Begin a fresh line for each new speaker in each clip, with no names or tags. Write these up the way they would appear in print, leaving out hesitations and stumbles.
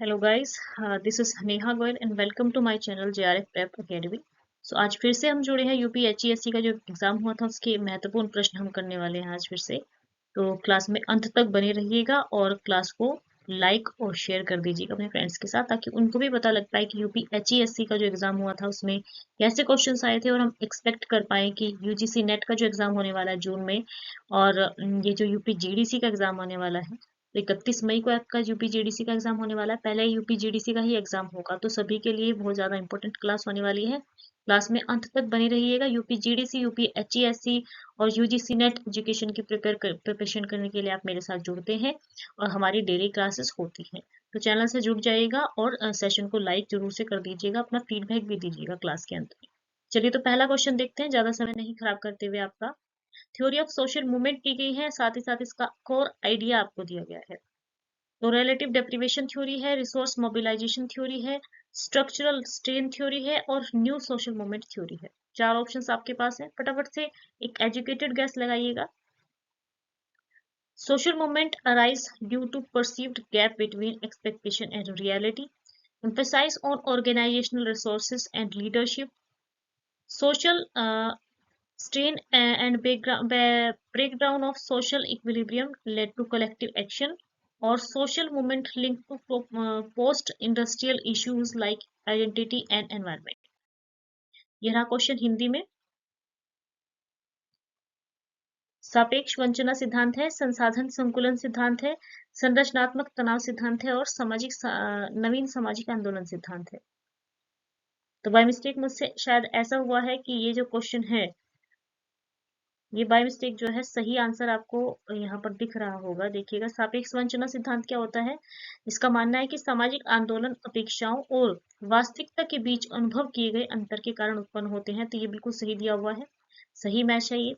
Hello guys, this is Neha Goyal and welcome to my channel JRF prep academy. So आज फिर से हम जुड़े हैं यूपीएचईएससी का जो एग्जाम हुआ था उसके महत्वपूर्ण प्रश्न हम करने वाले हैं आज फिर से। तो क्लास में अंत तक बने रहिएगा और क्लास को लाइक और शेयर कर दीजिएगा अपने फ्रेंड्स के साथ, ताकि उनको भी पता लग पाए कि यूपीएचईएससी का जो एग्जाम हुआ था उसमें कैसे क्वेश्चंस आए थे और हम एक्सपेक्ट कर पाए कि यूजीसी नेट का जो एग्जाम होने वाला है जून में और ये जो यूपी जीडीसी का एग्जाम होने वाला है, तो 31 मई को आपका यूपीजीडीसी का एग्जाम होने वाला है। पहले यूपीजीडीसी का ही एग्जाम होगा, तो सभी के लिए बहुत ज्यादा इंपॉर्टेंट क्लास होने वाली है। क्लास में अंत तक बने रहिएगा। यूपीजीडीसी, यूपीएचईएससी और यूजीसी नेट एजुकेशन की प्रिपरेशन करने के लिए आप मेरे साथ जुड़ते हैं और हमारी डेली क्लासेस होती हैं। तो चैनल से जुड़ जाइएगा और सेशन को लाइक जरूर से कर दीजिएगा, अपना फीडबैक भी दीजिएगा क्लास के अंत में। चलिए तो पहला क्वेश्चन देखते हैं, ज्यादा समय नहीं खराब करते हुए। आपका थ्योरी ऑफ सोशल मूवमेंट की गई है, साथ ही साथ इसका कोर आइडिया आपको दिया गया है। तो रिलेटिव डेप्रिवेशन थ्योरी है, रिसोर्स मोबिलाइजेशन थ्योरी है, स्ट्रक्चरल स्ट्रेन थ्योरी है और न्यू सोशल मूवमेंट थ्योरी है। चार ऑप्शंस आपके पास है, फटाफट से एक एजुकेटेड गैस लगाइएगा। Social movement arise due to perceived gap between expectation and reality, emphasize on organizational resources and leadership, social strain and breakdown of social equilibrium led to collective action, और social movement linked to post-industrial issues like identity and environment। यह रहा question Hindi में। सापेक्ष वंचना सिद्धांत है, संसाधन संकुलन सिद्धांत है, संरचनात्मक तनाव सिद्धांत है और नवीन सामाजिक आंदोलन सिद्धांत है। तो बाय मिस्टेक मुझसे शायद ऐसा हुआ है कि ये जो क्वेश्चन है ये बाय मिस्टेक जो है सही आंसर आपको यहाँ पर दिख रहा होगा। देखिएगा, सापेक्ष वंचना सिद्धांत क्या होता है। इसका मानना है कि सामाजिक आंदोलन अपेक्षाओं और वास्तविकता के बीच अनुभव किए गए अंतर के कारण उत्पन्न होते हैं। तो ये बिल्कुल सही दिया हुआ है, सही मैच है ये।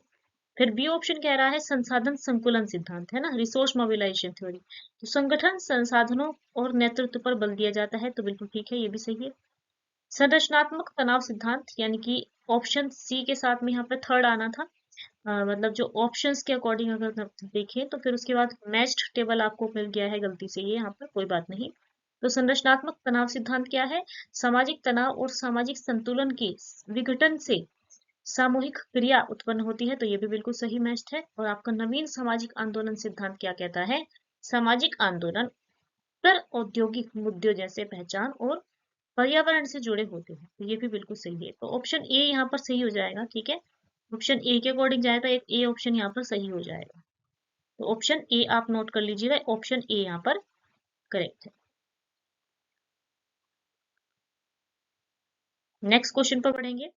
फिर बी ऑप्शन कह रहा है संसाधन संकुलन सिद्धांत, है ना, रिसोर्स मोबिलाइजेशन थ्योरी। तो संगठन, संसाधनों और नेतृत्व पर बल दिया जाता है, तो बिल्कुल ठीक है, ये भी सही है। संरचनात्मक तनाव सिद्धांत, यानी कि ऑप्शन सी के साथ में यहाँ पे थर्ड आना था। मतलब जो ऑप्शंस के अकॉर्डिंग अगर देखें तो फिर उसके बाद मैच्ड टेबल आपको मिल गया है गलती से, ये यहाँ पर कोई बात नहीं। तो संरचनात्मक तनाव सिद्धांत क्या है, सामाजिक तनाव और सामाजिक संतुलन के विघटन से सामूहिक क्रिया उत्पन्न होती है, तो ये भी बिल्कुल सही मैच है। और आपका नवीन सामाजिक आंदोलन सिद्धांत क्या कहता है, सामाजिक आंदोलन पर औद्योगिक मुद्दों जैसे पहचान और पर्यावरण से जुड़े होते हैं, तो ये भी बिल्कुल सही है। तो ऑप्शन ए यहाँ पर सही हो जाएगा, ठीक है। ऑप्शन ए के अकॉर्डिंग जाए तो एक ए ऑप्शन यहाँ पर सही हो जाएगा। तो ऑप्शन ए आप नोट कर लीजिएगा, ऑप्शन ए यहाँ पर करेक्ट है। नेक्स्ट क्वेश्चन पर पढ़ेंगे।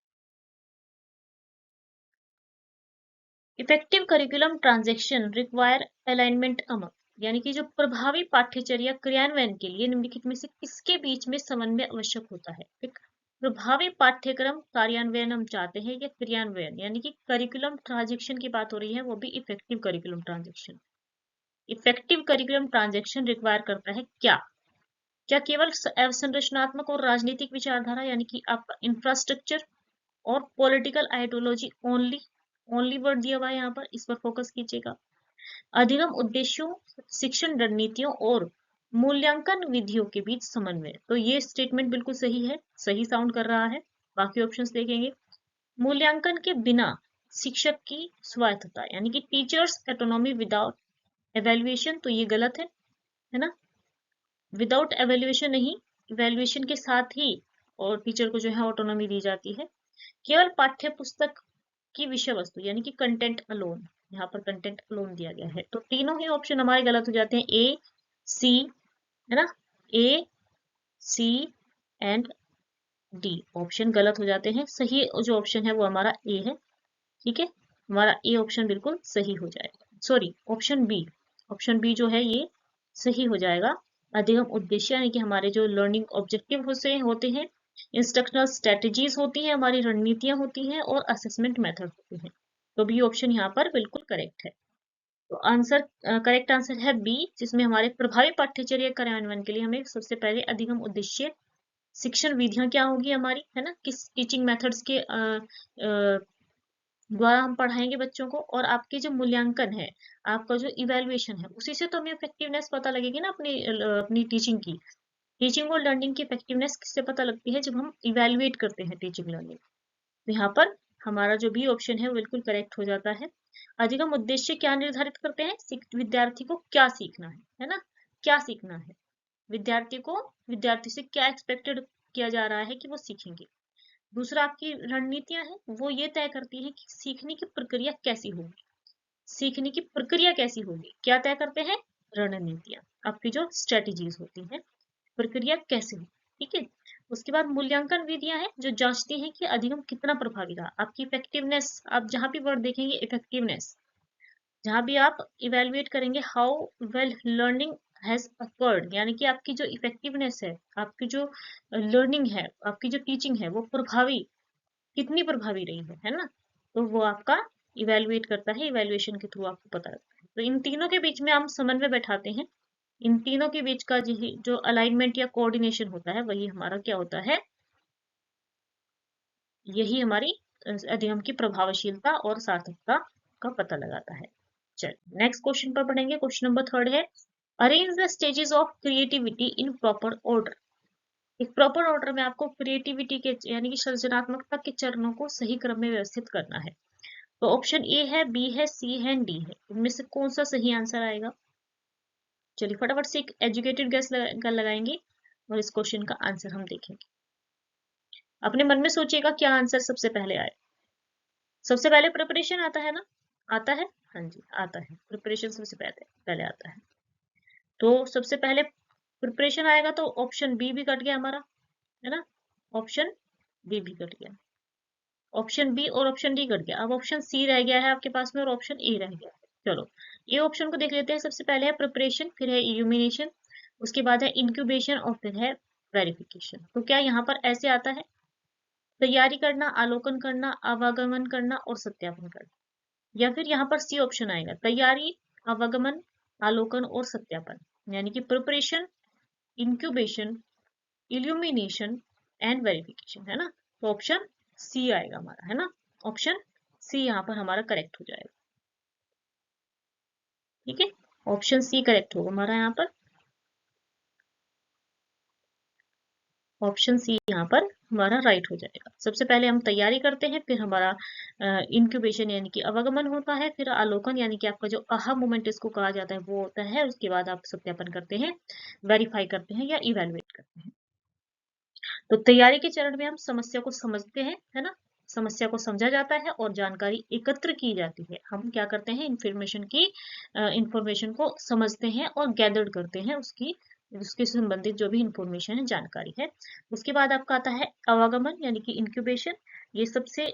Effective curriculum transaction require alignment among, यानी कि जो प्रभावी पाठ्यचर्या क्रियान्वयन के लिए निम्नलिखित में से किसके बीच में समन्वय आवश्यक होता है। एक प्रभावी पाठ्यक्रम कार्यान्वयन हम चाहते हैं या क्रियान्वयन, यानी कि करिकुलम ट्रांजेक्शन की बात हो रही है, वो भी effective curriculum transaction. Effective curriculum transaction require करता है क्या, क्या केवल संरचनात्मक और राजनीतिक विचारधारा, यानी कि आपका इंफ्रास्ट्रक्चर और political ideology only, only word दिया हुआ है यहाँ पर, इस पर फोकस कीजिएगा। अधिगम उद्देश्यों, शिक्षण रणनीतियों और मूल्यांकन विधियों के बीच समन्वय, तो ये स्टेटमेंट बिल्कुल सही है, सही साउंड कर रहा है। बाकी ऑप्शंस देखेंगे। मूल्यांकन के बिना शिक्षक की स्वायत्तता, यानी कि टीचर्स ऑटोनॉमी विदाउट एवेल्युएशन, तो ये गलत है ना। विदाउट एवेल्युएशन नहीं, इवेल्युएशन के साथ ही और टीचर को जो है ऑटोनॉमी दी जाती है। केवल पाठ्य पुस्तक की विषय वस्तु, यानी कि कंटेंट अलोन, यहाँ पर कंटेंट अलोन दिया गया है। तो तीनों ही ऑप्शन हमारे गलत हो जाते हैं, ए सी, है ना, ए सी एंड डी ऑप्शन गलत हो जाते हैं। सही जो ऑप्शन है वो हमारा ए है, ठीक है, हमारा ए ऑप्शन बिल्कुल सही हो जाएगा। सॉरी, ऑप्शन बी जो है ये सही हो जाएगा। अधिगम उद्देश्य, यानी कि हमारे जो लर्निंग ऑब्जेक्टिव होते हैं, इंस्ट्रक्शनल स्ट्रेटजीज होती हैं, हमारी रणनीतियां होती हैं और असेसमेंट मेथड होते हैं। तो बी ऑप्शन यहाँ पर बिल्कुल करेक्ट है। तो आंसर, करेक्ट आंसर है बी, जिसमें हमारे प्रभावी पाठ्यचर्या कार्यान्वयन के लिए हमें सबसे पहले अधिगम उद्देश्य, शिक्षण विधियां क्या होगी हमारी, है ना, किस टीचिंग मेथड्स के द्वारा हम पढ़ाएंगे बच्चों को, और आपके जो मूल्यांकन है, आपका जो इवेल्युएशन है, उसी से तो हमें इफेक्टिवनेस पता लगेगी ना अपनी अपनी टीचिंग की। टीचिंग और लर्निंग की इफेक्टिवनेस किससे पता लगती है? जब हम इवेल्युएट करते हैं टीचिंग लर्निंग। तो यहाँ पर हमारा जो बी ऑप्शन है वो बिल्कुल करेक्ट हो जाता है। अधिगम उद्देश्य क्या निर्धारित करते हैं? विद्यार्थी को क्या सीखना है ना? क्या सीखना है विद्यार्थी से क्या एक्सपेक्टेड किया जा रहा है कि वो सीखेंगे। दूसरा आपकी रणनीतियां हैं, वो ये तय करती हैं कि सीखने की प्रक्रिया कैसी होगी। सीखने की प्रक्रिया कैसी होगी, क्या तय करते हैं? रणनीतियां, आपकी जो स्ट्रेटेजीज होती हैं, प्रक्रिया कैसे हो। ठीक है। उसके बाद मूल्यांकन विधियां हैं जो जांचती हैं कि अधिगम कितना प्रभावी रहा। आपकी इफेक्टिवनेस, आप जहां भी वर्ड देखेंगे इफेक्टिवनेस, जहां भी आप इवेलुएट करेंगे how well learning has occurred, यानी कि आपकी जो इफेक्टिवनेस है, आपकी जो लर्निंग है, आपकी जो टीचिंग है वो प्रभावी, कितनी प्रभावी रही है ना? तो वो आपका इवेलुएट करता है, इवेल्युएशन के थ्रू आपको पता लगता है। तो इन तीनों के बीच में हम समन्वय बैठाते हैं। इन तीनों के बीच का जो अलाइनमेंट या कोऑर्डिनेशन होता है वही हमारा क्या होता है? यही हमारी अधिगम की प्रभावशीलता और सार्थकता का पता लगाता है। चलिए नेक्स्ट क्वेश्चन पर पढ़ेंगे। क्वेश्चन नंबर 3 है, arrange the stages of creativity in proper order. एक प्रॉपर ऑर्डर में आपको क्रिएटिविटी के यानी कि सृजनात्मकता के चरणों को सही क्रम में व्यवस्थित करना है। तो ऑप्शन ए है, बी है, सी है, डी है, इनमें से कौन सा सही आंसर आएगा? चलिए फटाफट से एक एजुकेटेड गेस लगाएंगे और इस क्वेश्चन का आंसर हम देखेंगे। अपने मन में सोचिएगा क्या आंसर सबसे पहले आए। सबसे पहले प्रिपरेशन आता है ना? आता है, हाँ जी आता है, प्रिपरेशन सबसे पहले पहले आता है। तो सबसे पहले प्रिपरेशन आएगा तो ऑप्शन बी भी कट गया हमारा, है ना? ऑप्शन बी भी कट गया, ऑप्शन बी और ऑप्शन डी कट गया। अब ऑप्शन सी रह गया है आपके पास में और ऑप्शन ए रह गया है। चलो ये ऑप्शन को देख लेते हैं। सबसे पहले है प्रिपरेशन, फिर है इल्यूमिनेशन, उसके बाद है इंक्यूबेशन और फिर है वेरिफिकेशन। तो क्या यहाँ पर ऐसे आता है? तैयारी करना, आलोकन करना, आवागमन करना और सत्यापन करना, या फिर यहाँ पर सी ऑप्शन आएगा, तैयारी, आवागमन, आलोकन और सत्यापन, यानी कि preparation, incubation, illumination and verification, है ना? तो ऑप्शन सी आएगा हमारा, है ना? ऑप्शन सी यहाँ पर हमारा करेक्ट हो जाएगा। ठीक है, ऑप्शन सी करेक्ट होगा हमारा यहाँ पर। ऑप्शन सी यहाँ पर हमारा राइट हो जाएगा। सबसे पहले हम तैयारी करते हैं, फिर हमारा इंक्यूबेशन यानी कि अवगमन होता है, फिर आलोकन यानी कि आपका जो आहा मोमेंट इसको कहा जाता है वो होता है, उसके बाद आप सत्यापन करते हैं, वेरीफाई करते हैं या इवेलुएट करते हैं। तो तैयारी के चरण में हम समस्या को समझते हैं, है ना? समस्या को समझा जाता है और जानकारी एकत्र की जाती है। हम क्या करते हैं? इंफॉर्मेशन को समझते हैं और गैदर्ड करते हैं, उसकी उसके संबंधित जो भी इंफॉर्मेशन है, जानकारी है। उसके बाद आपका आता है आवागमन यानी कि इंक्यूबेशन। ये सबसे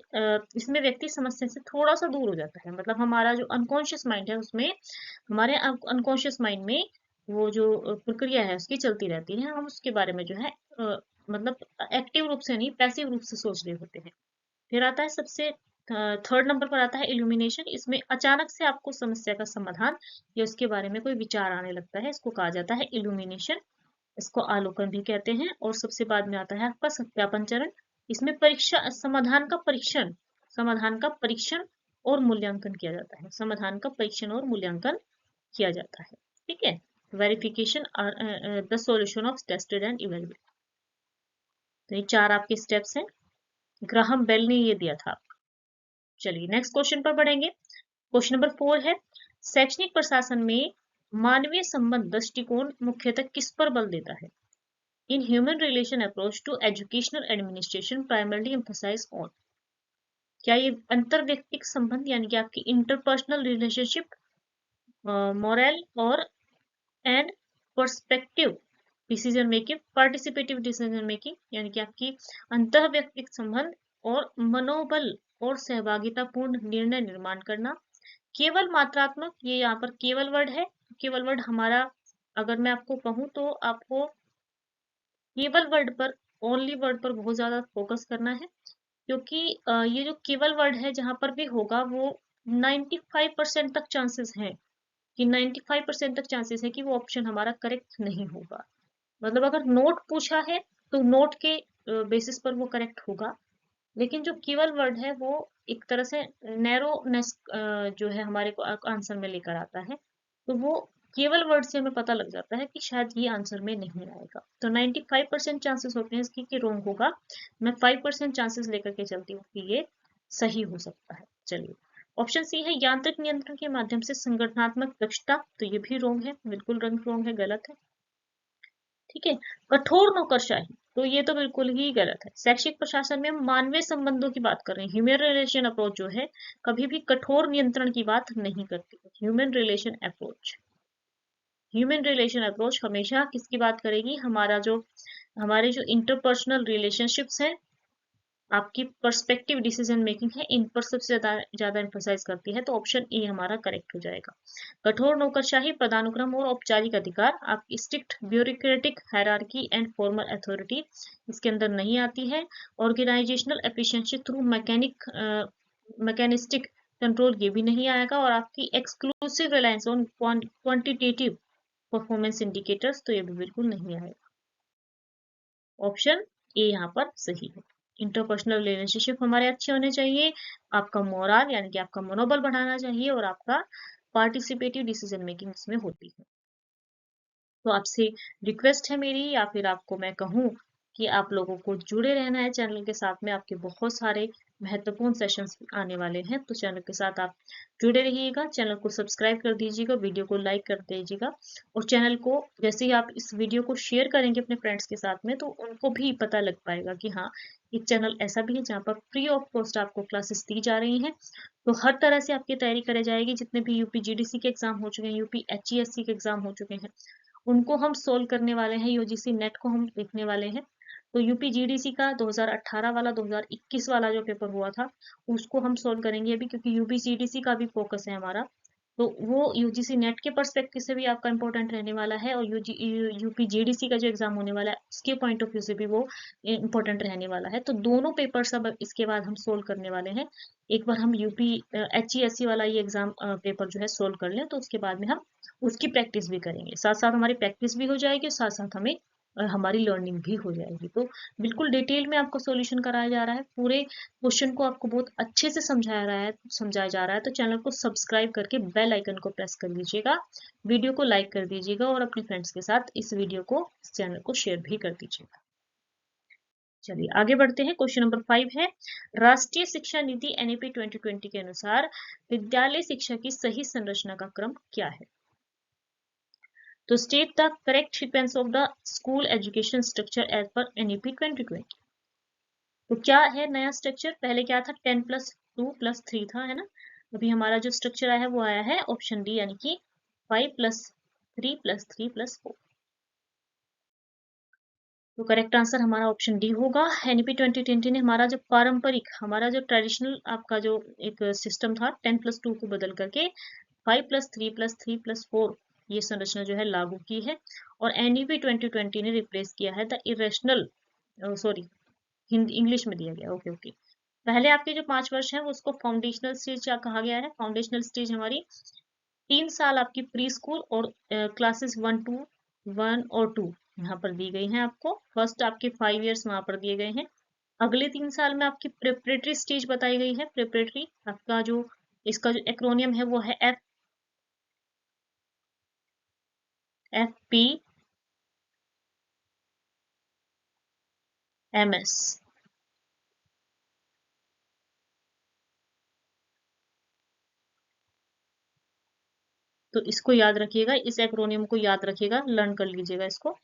इसमें व्यक्ति समस्या से थोड़ा सा दूर हो जाता है, मतलब हमारा जो अनकॉन्शियस माइंड है उसमें, हमारे अनकॉन्शियस माइंड में वो जो प्रक्रिया है उसकी चलती रहती है, हम उसके बारे में जो है मतलब एक्टिव रूप से नहीं, पैसिव रूप से सोच रहे होते हैं। फिर आता है सबसे थर्ड नंबर पर आता है इल्यूमिनेशन। इसमें अचानक से आपको समस्या का समाधान या उसके बारे में कोई विचार आने लगता है, इसको कहा जाता है इल्यूमिनेशन। इसको आलोकन भी कहते हैं। और सबसे बाद में आता है आपका सत्यापन चरण। इसमें परीक्षा समाधान का परीक्षण और मूल्यांकन किया जाता है। समाधान का परीक्षण और मूल्यांकन किया जाता है। ठीक है, verification the solution of tested and evaluated. तो ये 4 आपके स्टेप्स हैं, ग्राहम बेल ने ये दिया था आपको। चलिए नेक्स्ट क्वेश्चन पर बढ़ेंगे। क्वेश्चन नंबर 4 है, शैक्षणिक प्रशासन में मानवीय संबंध दृष्टिकोण मुख्यतः किस पर बल देता है? In human relation approach to educational administration primarily emphasize on. क्या ये अंतर व्यक्तिक संबंध यानी कि आपकी इंटरपर्सनल रिलेशनशिप, मोरल और and perspective decision making, participative decision making यानी कि आपकी अंतः व्यक्तिक संबंध और मनोबल और सहभागितापूर्ण निर्णय निर्माण करना, केवल मात्रात्मक, ये यहाँ पर केवल वर्ड है। केवल वर्ड हमारा, अगर मैं आपको कहूँ तो आपको केवल वर्ड पर, ओनली वर्ड पर बहुत ज्यादा फोकस करना है, क्योंकि ये जो केवल वर्ड है जहां पर भी होगा वो 95% तक चांसेस हैं कि 95% तक चांसेस है कि वो ऑप्शन हमारा करेक्ट नहीं होगा। मतलब अगर नोट पूछा है तो नोट के बेसिस पर वो करेक्ट होगा, लेकिन जो कीवर्ड वर्ड है वो एक तरह से नैरोनेस जो है हमारे को आंसर में लेकर आता है, तो वो केवल वर्ड से हमें पता लग जाता है कि शायद ये आंसर में नहीं आएगा। तो 95% चांसेस होते हैं इसकी कि रॉन्ग होगा। मैं 5% चांसेस लेकर के चलती हूँ कि ये सही हो सकता है। चलिए, ऑप्शन सी है यांत्रिक नियंत्रण के माध्यम से संगठनात्मक दक्षता, तो ये भी रॉन्ग है, बिल्कुल रॉन्ग है, गलत है। ठीक है, कठोर नौकरशाही, तो ये तो बिल्कुल ही गलत है। शैक्षिक प्रशासन में हम मानवीय संबंधों की बात कर रहे हैं। ह्यूमन रिलेशन अप्रोच जो है कभी भी कठोर नियंत्रण की बात नहीं करती। ह्यूमन रिलेशन अप्रोच हमेशा किसकी बात करेगी? हमारे जो इंटरपर्सनल रिलेशनशिप्स हैं, आपकी पर्सपेक्टिव डिसीजन मेकिंग है, इन पर सबसे ज्यादा एम्फोसाइज करती है। तो ऑप्शन ए हमारा करेक्ट हो जाएगा। कठोर नौकरशाही, पदानुक्रम और औपचारिक अधिकार, आपकी strict bureaucratic hierarchy and formal authority इसके अंदर नहीं आती है। Organizational efficiency through mechanistic control, ये भी नहीं आएगा। और आपकी exclusive reliance on quantitative performance indicators, तो ये भी बिल्कुल नहीं आएगा। ऑप्शन ए यहाँ पर सही है। इंटरपर्सनल रिलेशनशिप हमारे अच्छे होने चाहिए, आपका मोरल यानी कि आपका मनोबल बढ़ाना चाहिए, और आपका पार्टिसिपेटिव डिसीजन मेकिंग इसमें होती है। तो आपसे रिक्वेस्ट है मेरी, या फिर आपको मैं कहूँ कि आप लोगों को जुड़े रहना है चैनल के साथ में। आपके बहुत सारे महत्वपूर्ण सेशंस आने वाले हैं, तो चैनल के साथ आप जुड़े रहिएगा। चैनल को सब्सक्राइब कर दीजिएगा, वीडियो को लाइक कर दीजिएगा, और चैनल को जैसे ही आप इस वीडियो को शेयर करेंगे अपने फ्रेंड्स के साथ में, तो उनको भी पता लग पाएगा कि हाँ, एक चैनल ऐसा भी है जहाँ पर फ्री ऑफ कॉस्ट आपको क्लासेस दी जा रही हैं। तो हर तरह से आपकी तैयारी कराई जाएगी। जितने भी यूपी जीडीसी के एग्जाम हो चुके हैं, यूपी एचईएससी के एग्जाम हो चुके हैं, उनको हम सोल्व करने वाले हैं। यूजीसी नेट को हम देखने वाले हैं। तो यूपी जीडीसी का 2018 वाला 2021 वाला जो पेपर हुआ था, उसको हम सोल्व करेंगे अभी, क्योंकि यूपी जीडीसी का भी फोकस है हमारा। तो वो यूजीसी नेट के पर्सपेक्टिव से भी आपका इंपॉर्टेंट रहने वाला है, और यूपी जीडीसी का जो एग्जाम होने वाला है उसके पॉइंट ऑफ व्यू से भी वो इंपॉर्टेंट रहने वाला है। तो दोनों पेपर सब इसके बाद हम सोल्व करने वाले हैं। एक बार हम यूपी एचईएससी वाला ये एग्जाम पेपर जो है सोल्व कर लें, तो उसके बाद में हम उसकी प्रैक्टिस भी करेंगे। साथ साथ हमारी प्रैक्टिस भी हो जाएगी, साथ साथ हमें हमारी लर्निंग भी हो जाएगी। तो बिल्कुल डिटेल में आपको सॉल्यूशन कराया जा रहा है, पूरे क्वेश्चन को आपको बहुत अच्छे से समझाया जा रहा है। तो चैनल को सब्सक्राइब करके बेल आइकन को प्रेस कर लीजिएगा, वीडियो को लाइक कर दीजिएगा, और अपने फ्रेंड्स के साथ इस वीडियो को, इस चैनल को शेयर भी कर दीजिएगा। चलिए आगे बढ़ते हैं। क्वेश्चन नंबर 5 है, राष्ट्रीय शिक्षा नीति एनईपी 2020 के अनुसार विद्यालय शिक्षा की सही संरचना का क्रम क्या है? तो state the correct sequence of the school education structure as per NEP 2020। तो क्या है नया स्ट्रक्चर? पहले क्या था? 10+2+3 था, है ना। अभी हमारा जो स्ट्रक्चर आया है वो आया है ऑप्शन डी, यानी कि 5+3+3+4। तो करेक्ट आंसर हमारा ऑप्शन डी होगा। एनईपी 2020 ने हमारा जो पारंपरिक, हमारा जो ट्रेडिशनल आपका जो एक सिस्टम था 10+2 को बदल करके 5+3+3+4 ये संरचना जो है लागू की है। और एनईपी 2020 ने रिप्लेस किया है the irrational, sorry Hindi English में दिया गया, ओके ओके। पहले आपके जो 5 वर्ष है वो उसको फाउंडेशनल स्टेज कहा गया है। फाउंडेशनल स्टेज हमारी 3 साल आपकी प्री स्कूल और क्लासेस 1 और 2 यहाँ पर दी गई हैं आपको। फर्स्ट आपके 5 इयर्स वहां पर दिए गए हैं। अगले 3 साल में आपकी प्रिपरेटरी स्टेज बताई गई है। प्रिपरेटरी आपका जो, इसका जो एक्रोनियम है वो है FPMS। तो इसको याद रखिएगा, इस एक्रोनियम को याद रखिएगा, लर्न कर लीजिएगा इसको।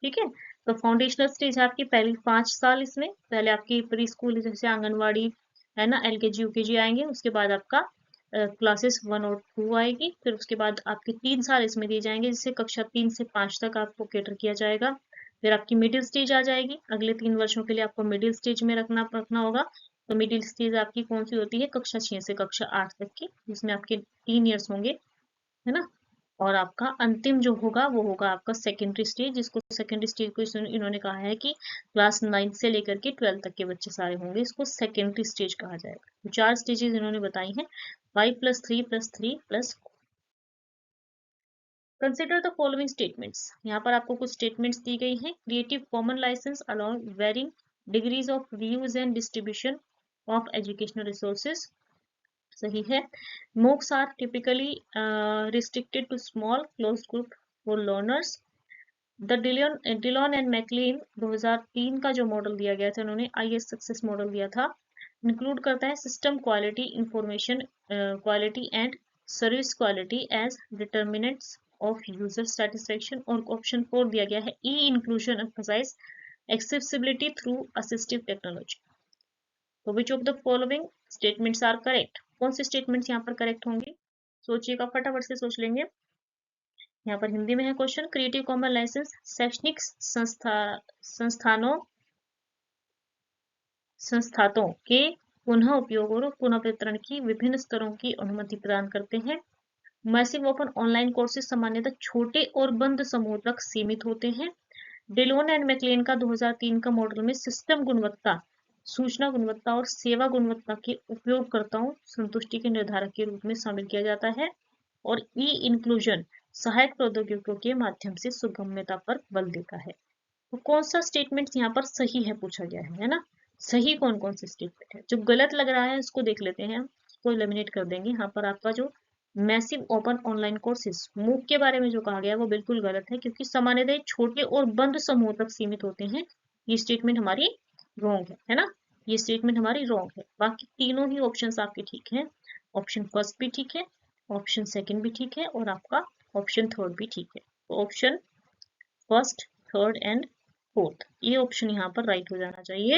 ठीक है, तो फाउंडेशनल स्टेज है आपकी पहली 5 साल। इसमें पहले आपकी प्री स्कूल जैसे आंगनवाड़ी है ना, LKG UKG आएंगे। उसके बाद आपका क्लासेस 1 और 2 आएगी। फिर उसके बाद आपके 3 साल इसमें दिए जाएंगे, जिससे कक्षा 3 से 5 तक आपको कैटर किया जाएगा। फिर आपकी मिडिल स्टेज आ जाएगी। अगले 3 वर्षों के लिए आपको मिडिल स्टेज में रखना होगा। तो मिडिल स्टेज आपकी कौन सी होती है? कक्षा 6 से कक्षा 8 तक की, जिसमें आपके 3 ईयर्स होंगे, है ना। और आपका अंतिम जो होगा वो होगा आपका सेकेंडरी स्टेज, जिसको सेकेंडरी स्टेज को इन्होंने कहा है कि क्लास 9 से लेकर के 12 तक के बच्चे सारे होंगे, इसको सेकेंडरी स्टेज कहा जाएगा। तो 4 स्टेजेस इन्होंने बताई हैं, 5+3+3+4। Consider the following statements. यहाँ पर आपको कुछ स्टेटमेंट्स दी गई हैं। Creative common license allow varying degrees of reuse and distribution of educational resources. सही है। MOOCs are typically restricted to small close group for learners. The Dillon and McLean 2003 का जो मॉडल दिया गया था, उन्होंने IS सक्सेस मॉडल दिया था, इंक्लूड करता है system quality, information quality and service quality as determinants of user satisfaction. और ऑप्शन 4 दिया गया है E inclusion emphasise accessibility through assistive technology. तो which of the following statements are correct? कौन से स्टेटमेंट्स यहाँ पर करेक्ट होंगे? सोचिएगा, फटाफट से सोच लेंगे। यहाँ पर हिंदी में है क्वेश्चन, क्रिएटिव कॉमन लाइसेंस शैक्षणिक संस्थातों के पुनः उपयोग और पुनः वितरण की विभिन्न स्तरों की अनुमति प्रदान करते हैं। मैसिव ओपन ऑनलाइन कोर्सेज सामान्यतः छोटे और बंद समूह तक सीमित होते हैं। डिलोन एंड मैकलेन का 2003 का मॉडल में सिस्टम गुणवत्ता, सूचना गुणवत्ता और सेवा गुणवत्ता के उपयोगकर्ताओं संतुष्टि के निर्धारक के रूप में शामिल किया जाता है। और ई इंक्लूजन सहायक प्रौद्योगिकियों के माध्यम से सुगम्यता पर बल देता है। तो कौन सा स्टेटमेंट यहाँ पर सही है पूछा गया है ना? सही कौन कौन से स्टेटमेंट है? जो गलत लग रहा है उसको देख लेते हैं हम, इसको एलिमिनेट कर देंगे। यहाँ पर आपका जो मैसिव ओपन ऑनलाइन कोर्सेज मूक के बारे में जो कहा गया है वो बिल्कुल गलत है, क्योंकि सामान्यतः छोटे और बंद समूह तक सीमित होते हैं। ये स्टेटमेंट हमारी रॉन्ग है ना? ये स्टेटमेंट हमारी रॉन्ग है। बाकी तीनों ही ऑप्शन आपके ठीक है। ऑप्शन फर्स्ट भी ठीक है, ऑप्शन सेकंड भी ठीक है, और आपका ऑप्शन थर्ड भी ठीक है। तो option first, third and fourth, ये ऑप्शन यहाँ पर राइट हो जाना चाहिए।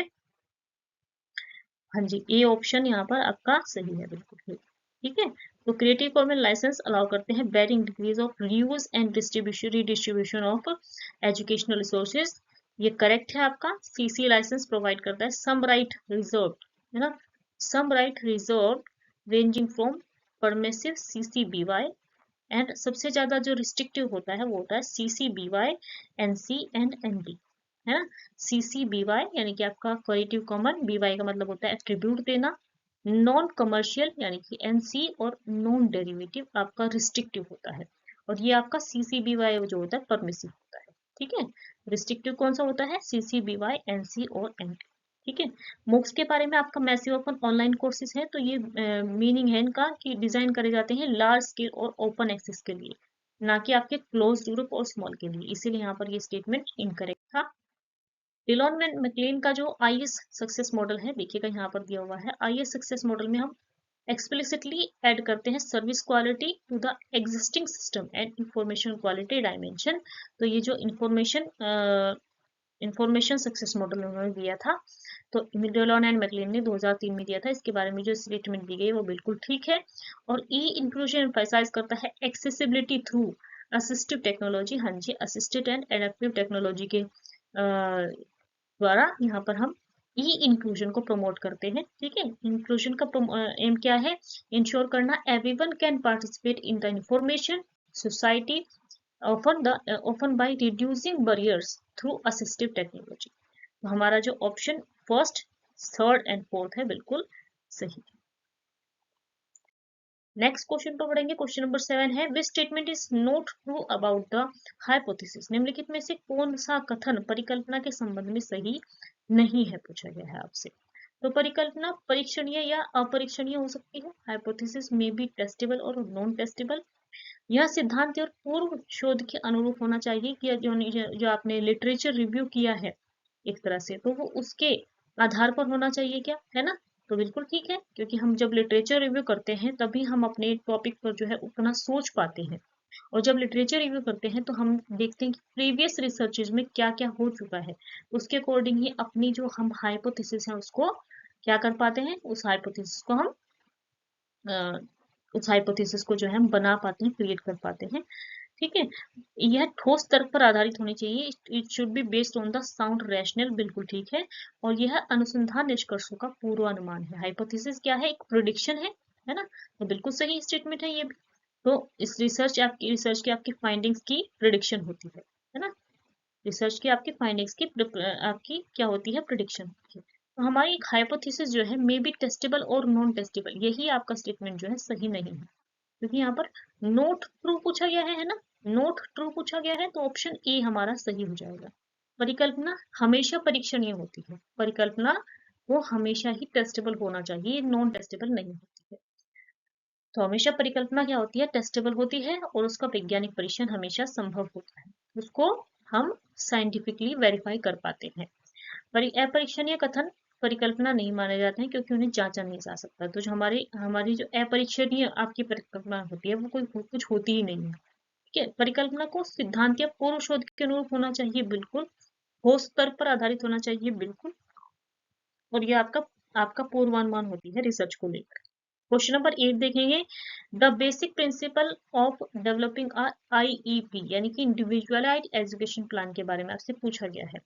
हाँ जी, ये ऑप्शन यहाँ पर आपका सही है, बिल्कुल ठीक है। तो क्रिएटिव कॉमन लाइसेंस अलाउ करते हैं varying degrees of reuse and distribution redistribution of educational resources. ये करेक्ट है आपका। CC लाइसेंस प्रोवाइड करता है सम राइट रिजर्व, है ना, some right reserve ranging from permissive CC/BY, and सबसे ज्यादा जो रिस्ट्रिक्टिव होता है वो होता है CC/BY, NC एंड ND, है ना। CC/BY यानी कि आपका क्वालिटिव कॉमन, BY का मतलब होता है एट्रीब्यूट देना, नॉन कमर्शियल यानी कि NC, और नॉन डेरिवेटिव आपका रिस्ट्रिक्टिव होता है। और ये आपका CC/BY जो होता है परमिसिव होता है, ठीक है। रिस्ट्रिक्टिव कौन सा होता है? CC/BY, NC और ND, ठीक है। MOOCs के बारे में आपका मैसिव ओपन ऑनलाइन कोर्सेज है, तो ये मीनिंग है इनका कि डिजाइन करे जाते हैं लार्ज स्केल और ओपन एक्सेस के लिए, ना कि आपके क्लोज ग्रुप और स्मॉल के लिए, इसीलिए यहाँ पर ये स्टेटमेंट इनकरेक्ट था। डिलॉन मैकलेन का जो IS सक्सेस मॉडल है, देखिएगा यहाँ पर दिया हुआ है, IS सक्सेस मॉडल में हम एक्सप्लिसिटली ऐड करते हैं service quality to the existing system and information quality dimension. तो ये जो इंफॉर्मेशन सक्सेस मॉडल उन्होंने दिया था, तो डिलॉन एंड मैकलेन ने 2003 में दिया था। इसके बारे में जो स्टेटमेंट दी गई वो बिल्कुल ठीक है। और ई इंक्लूजन एम्फसाइज करता है एक्सेसिबिलिटी थ्रू असिस्टिव टेक्नोलॉजी। हाँ जी, असिस्टेड एंड एडेप्टिव टेक्नोलॉजी के द्वारा यहाँ पर हम ई इंक्लूजन को प्रमोट करते हैं, ठीक है। इंक्लूजन का एम क्या है? इंश्योर करना everyone can participate in the information society, often by reducing barriers through assistive technology। तो हमारा जो option first, third and fourth है बिल्कुल सही। नेक्स्ट क्वेश्चन पर बढ़ेंगे। क्वेश्चन नंबर 7 है, which statement is not true about the hypothesis? निम्नलिखित में से कौन सा कथन परिकल्पना के संबंध में सही नहीं है, पूछा गया है आपसे। तो परिकल्पना परीक्षणीय या अपरीक्षणीय हो सकती है। हाइपोथेसिस में बी टेस्टेबल और नॉन टेस्टेबल। यह सिद्धांत और पूर्व शोध के अनुरूप होना चाहिए कि जो आपने लिटरेचर रिव्यू किया है एक तरह से, तो वो उसके आधार पर होना चाहिए क्या, है ना। तो बिल्कुल ठीक है, क्योंकि हम जब लिटरेचर रिव्यू करते हैं तभी हम अपने टॉपिक पर जो है उतना सोच पाते हैं। और जब लिटरेचर रिव्यू करते हैं तो हम देखते हैं कि प्रीवियस रिसर्चेज में क्या क्या हो चुका है, उसके अकॉर्डिंग ही अपनी जो हम हाइपोथेसिस है उसको क्या कर पाते हैं, उस हाइपोथेसिस को हम उस हाइपोथेसिस को जो है हम बना पाते हैं, क्रिएट कर पाते हैं, ठीक है। यह ठोस तर्क पर आधारित होनी चाहिए। It should be based on the sound rational, बिल्कुल ठीक है। और यह अनुसंधान निष्कर्षों का पूर्वानुमान है। हाइपोथेसिस क्या है? एक प्रेडिक्शन है ना। तो बिल्कुल सही स्टेटमेंट है ये भी। तो इस रिसर्च की आपकी फाइंडिंग्स की प्रिडिक्शन होती है ना। रिसर्च की आपकी फाइंडिंग्स की आपकी क्या होती है? प्रिडिक्शन होती है। तो हमारी एक हाइपोथेसिस जो है मे बी टेस्टेबल और नॉन टेस्टेबल, यही आपका स्टेटमेंट जो है सही नहीं है, क्योंकि यहाँ पर नोट ट्रू पूछा गया है ना। नोट ट्रू पूछा गया है, तो ऑप्शन ए हमारा सही हो जाएगा। परिकल्पना हमेशा परीक्षणीय होती है। परिकल्पना वो हमेशा ही टेस्टेबल होना चाहिए, नॉन टेस्टेबल नहीं होती है। तो हमेशा परिकल्पना क्या होती है, टेस्टेबल होती है और उसका वैज्ञानिक परीक्षण हमेशा संभव होता है, उसको हम साइंटिफिकली वेरीफाई कर पाते हैं। अपरीक्षणीय कथन परिकल्पना नहीं माने जाते हैं क्योंकि उन्हें जांचा नहीं जा सकता। तो जो हमारी हमारी जो अपरीक्षणीय आपकी परिकल्पना होती है वो कोई कुछ होती ही नहीं है। ठीक है, परिकल्पना को सिद्धांत या पूर्व शोध के अनुरूप होना चाहिए, बिल्कुल। ठोस स्तर पर आधारित होना चाहिए, बिल्कुल। और ये आपका आपका पूर्वानुमान होती है रिसर्च को लेकर। क्वेश्चन नंबर 8 देखेंगे। The basic principle of developing IEP यानी कि इंडिविजुअलाइज्ड एजुकेशन प्लान के बारे में आपसे पूछा गया है।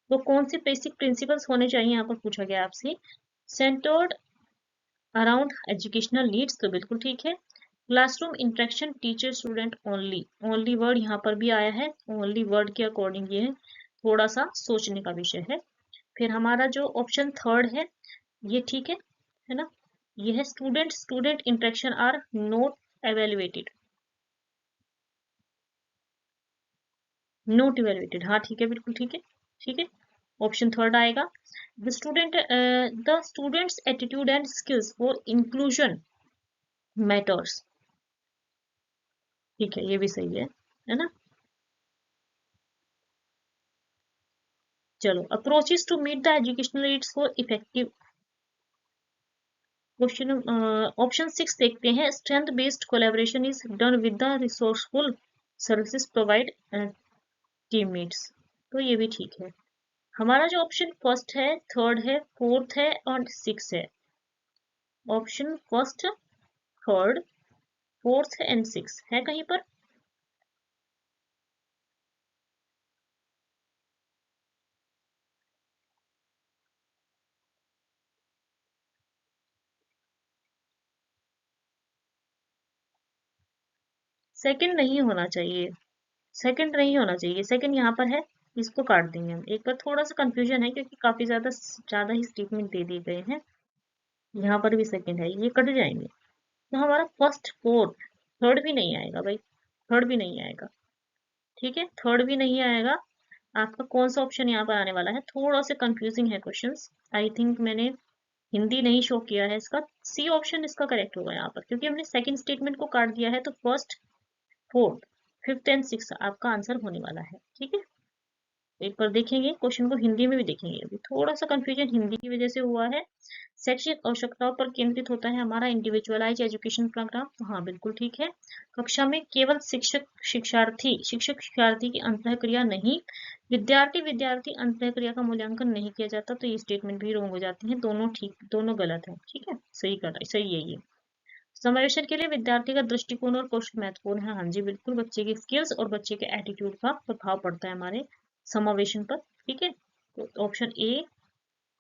तो कौन सी बेसिक प्रिंसिपल्स होने चाहिए, यहाँ पर पूछा गया आपसे। सेंटर्ड अराउंड एजुकेशनल नीड्स, तो बिल्कुल ठीक है। Classroom interaction teacher student only, only word यहाँ पर भी आया है, ओनली वर्ड के अकॉर्डिंग ये थोड़ा सा सोचने का विषय है। फिर हमारा जो ऑप्शन थर्ड है ये ठीक है ना, ये है student student interaction are not evaluated, not evaluated, हाँ ठीक है, बिल्कुल ठीक है, ठीक है। ऑप्शन थर्ड आएगा। The students attitude and skills for inclusion matters, ठीक है, ये भी सही है ना। चलो, approaches to meet the educational needs for effective. Question option 6 देखते हैं। Strength based collaboration is done with the resourceful services provide teammates, तो ये भी ठीक है। हमारा जो ऑप्शन फर्स्ट है, थर्ड है, फोर्थ है और सिक्स है। Option first, third, fourth and six है कहीं पर। सेकंड नहीं होना चाहिए, सेकंड नहीं होना चाहिए, सेकंड यहाँ पर है, इसको काट देंगे हम। एक बार थोड़ा सा कंफ्यूजन है क्योंकि काफी ज्यादा ज्यादा ही स्टेटमेंट दे दिए गए हैं। यहाँ पर भी सेकंड है, ये कट जाएंगे। तो हमारा फर्स्ट फोर्थ, थर्ड भी नहीं आएगा भाई, थर्ड भी नहीं आएगा, ठीक है, थर्ड भी नहीं आएगा। आपका कौन सा ऑप्शन यहाँ पर आने वाला है, थोड़ा सा कंफ्यूजिंग है क्वेश्चंस। आई थिंक मैंने हिंदी नहीं शो किया है इसका। सी ऑप्शन इसका करेक्ट होगा यहाँ पर, क्योंकि हमने सेकंड स्टेटमेंट को काट दिया है। तो first, fourth, fifth and six आपका आंसर होने वाला है, ठीक है। एक बार देखेंगे क्वेश्चन को, हिंदी में भी देखेंगे। अभी थोड़ा सा कंफ्यूजन हिंदी की वजह से हुआ है। शैक्षिक आवश्यकताओं पर केंद्रित होता है हमारा इंडिविजुअलाइज एजुकेशन प्रोग्राम, तो हाँ बिल्कुल ठीक है। कक्षा में केवल शिक्षक शिक्षार्थी की अंतःक्रिया नहीं, विद्यार्थी विद्यार्थी अंतःक्रिया का मूल्यांकन नहीं किया जाता, तो ये स्टेटमेंट भी रोंग हो जाती है। दोनों ठीक, दोनों गलत है, ठीक है, सही कर सही है ये। समावेशन के लिए विद्यार्थी का दृष्टिकोण और कौशल महत्वपूर्ण है, हाँ जी बिल्कुल। बच्चे की स्किल्स और बच्चे के एटीट्यूड का प्रभाव पड़ता है हमारे समावेशन पर, ठीक है। तो ऑप्शन ए,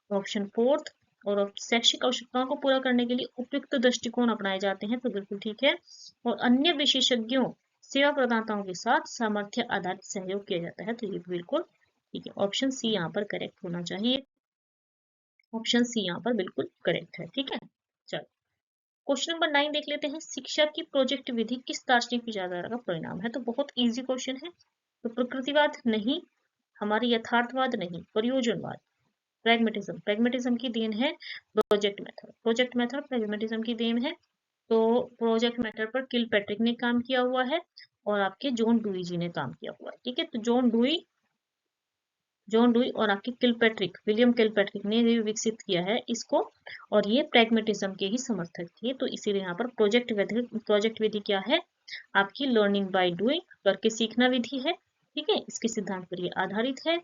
ऑप्शन फोर्थ, और शैक्षिक आवश्यकताओं को पूरा करने के लिए उपयुक्त दृष्टिकोण अपनाए जाते हैं, तो बिल्कुल ठीक है। और अन्य विशेषज्ञों सेवा प्रदाताओं के साथ सामर्थ्य आधारित सहयोग किया जाता है, तो ये बिल्कुल ठीक है। ऑप्शन सी यहाँ पर करेक्ट होना चाहिए, ऑप्शन सी यहाँ पर बिल्कुल करेक्ट है, ठीक है। चलो, क्वेश्चन नंबर 9 देख लेते हैं। शिक्षा की प्रोजेक्ट विधि किस दार्शनिक विचारधारा का परिणाम है, तो बहुत इजी क्वेश्चन है। तो प्रकृतिवाद नहीं, हमारे यथार्थवाद नहीं, प्रयोजनवाद, प्रैग्मेटिज्म, प्रैग्मेटिज्म की देन है project method, project method pragmatism की देन है। तो प्रोजेक्ट मेथड पर किल पैट्रिक ने काम किया हुआ है और आपके जॉन डुई जी ने काम किया हुआ है, ठीक है। तो जॉन डुई और आपके किलपैट्रिक, विलियम किलपैट्रिक ने ये विकसित किया है इसको, और ये प्रैग्मेटिज्म के ही समर्थक थे। तो इसीलिए यहाँ पर प्रोजेक्ट विधि क्या है, आपकी लर्निंग बाय डूइंग, करके सीखना विधि है, ठीक है। इसके सिद्धांत पर ये आधारित है।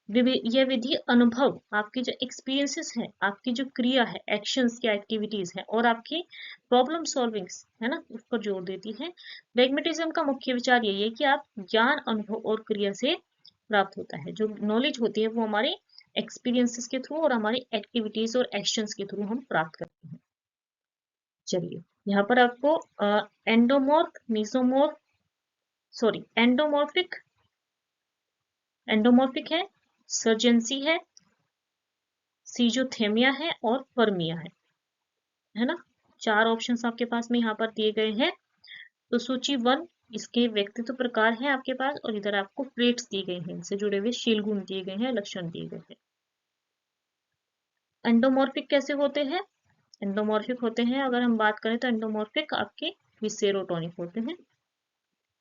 यह विधि अनुभव, आपके जो एक्सपीरियंसेस है, आपकी जो क्रिया है, एक्शंस की एक्टिविटीज है, और आपकी प्रॉब्लम सॉल्विंग है ना, उस पर जोर देती है। प्रैग्मेटिज्म का मुख्य विचार यही है कि आप ज्ञान अनुभव और क्रिया से प्राप्त होता है। जो नॉलेज होती है वो हमारे एक्सपीरियंसेस के थ्रू और हमारी एक्टिविटीज और एक्शंस के थ्रू हम प्राप्त करते हैं। चलिए, यहाँ पर आपको एंडोमॉर्फ, मीसोमॉर्फ, सॉरी एंडोमॉर्फिक है, सर्जेंसी है, सीजोथेमिया है और फर्मिया है ना। चार ऑप्शंस आपके पास में यहाँ पर दिए गए हैं। तो सूची 1 इसके व्यक्तित्व प्रकार है आपके पास, और इधर आपको ट्रेट्स दिए गए हैं, इनसे जुड़े हुए शील गुण दिए गए हैं, लक्षण दिए गए हैं। एंडोमॉर्फिक कैसे होते हैं, एंडोमॉर्फिक होते हैं अगर हम बात करें तो एंडोमॉर्फिक आपके विसेरोटोनिक होते हैं,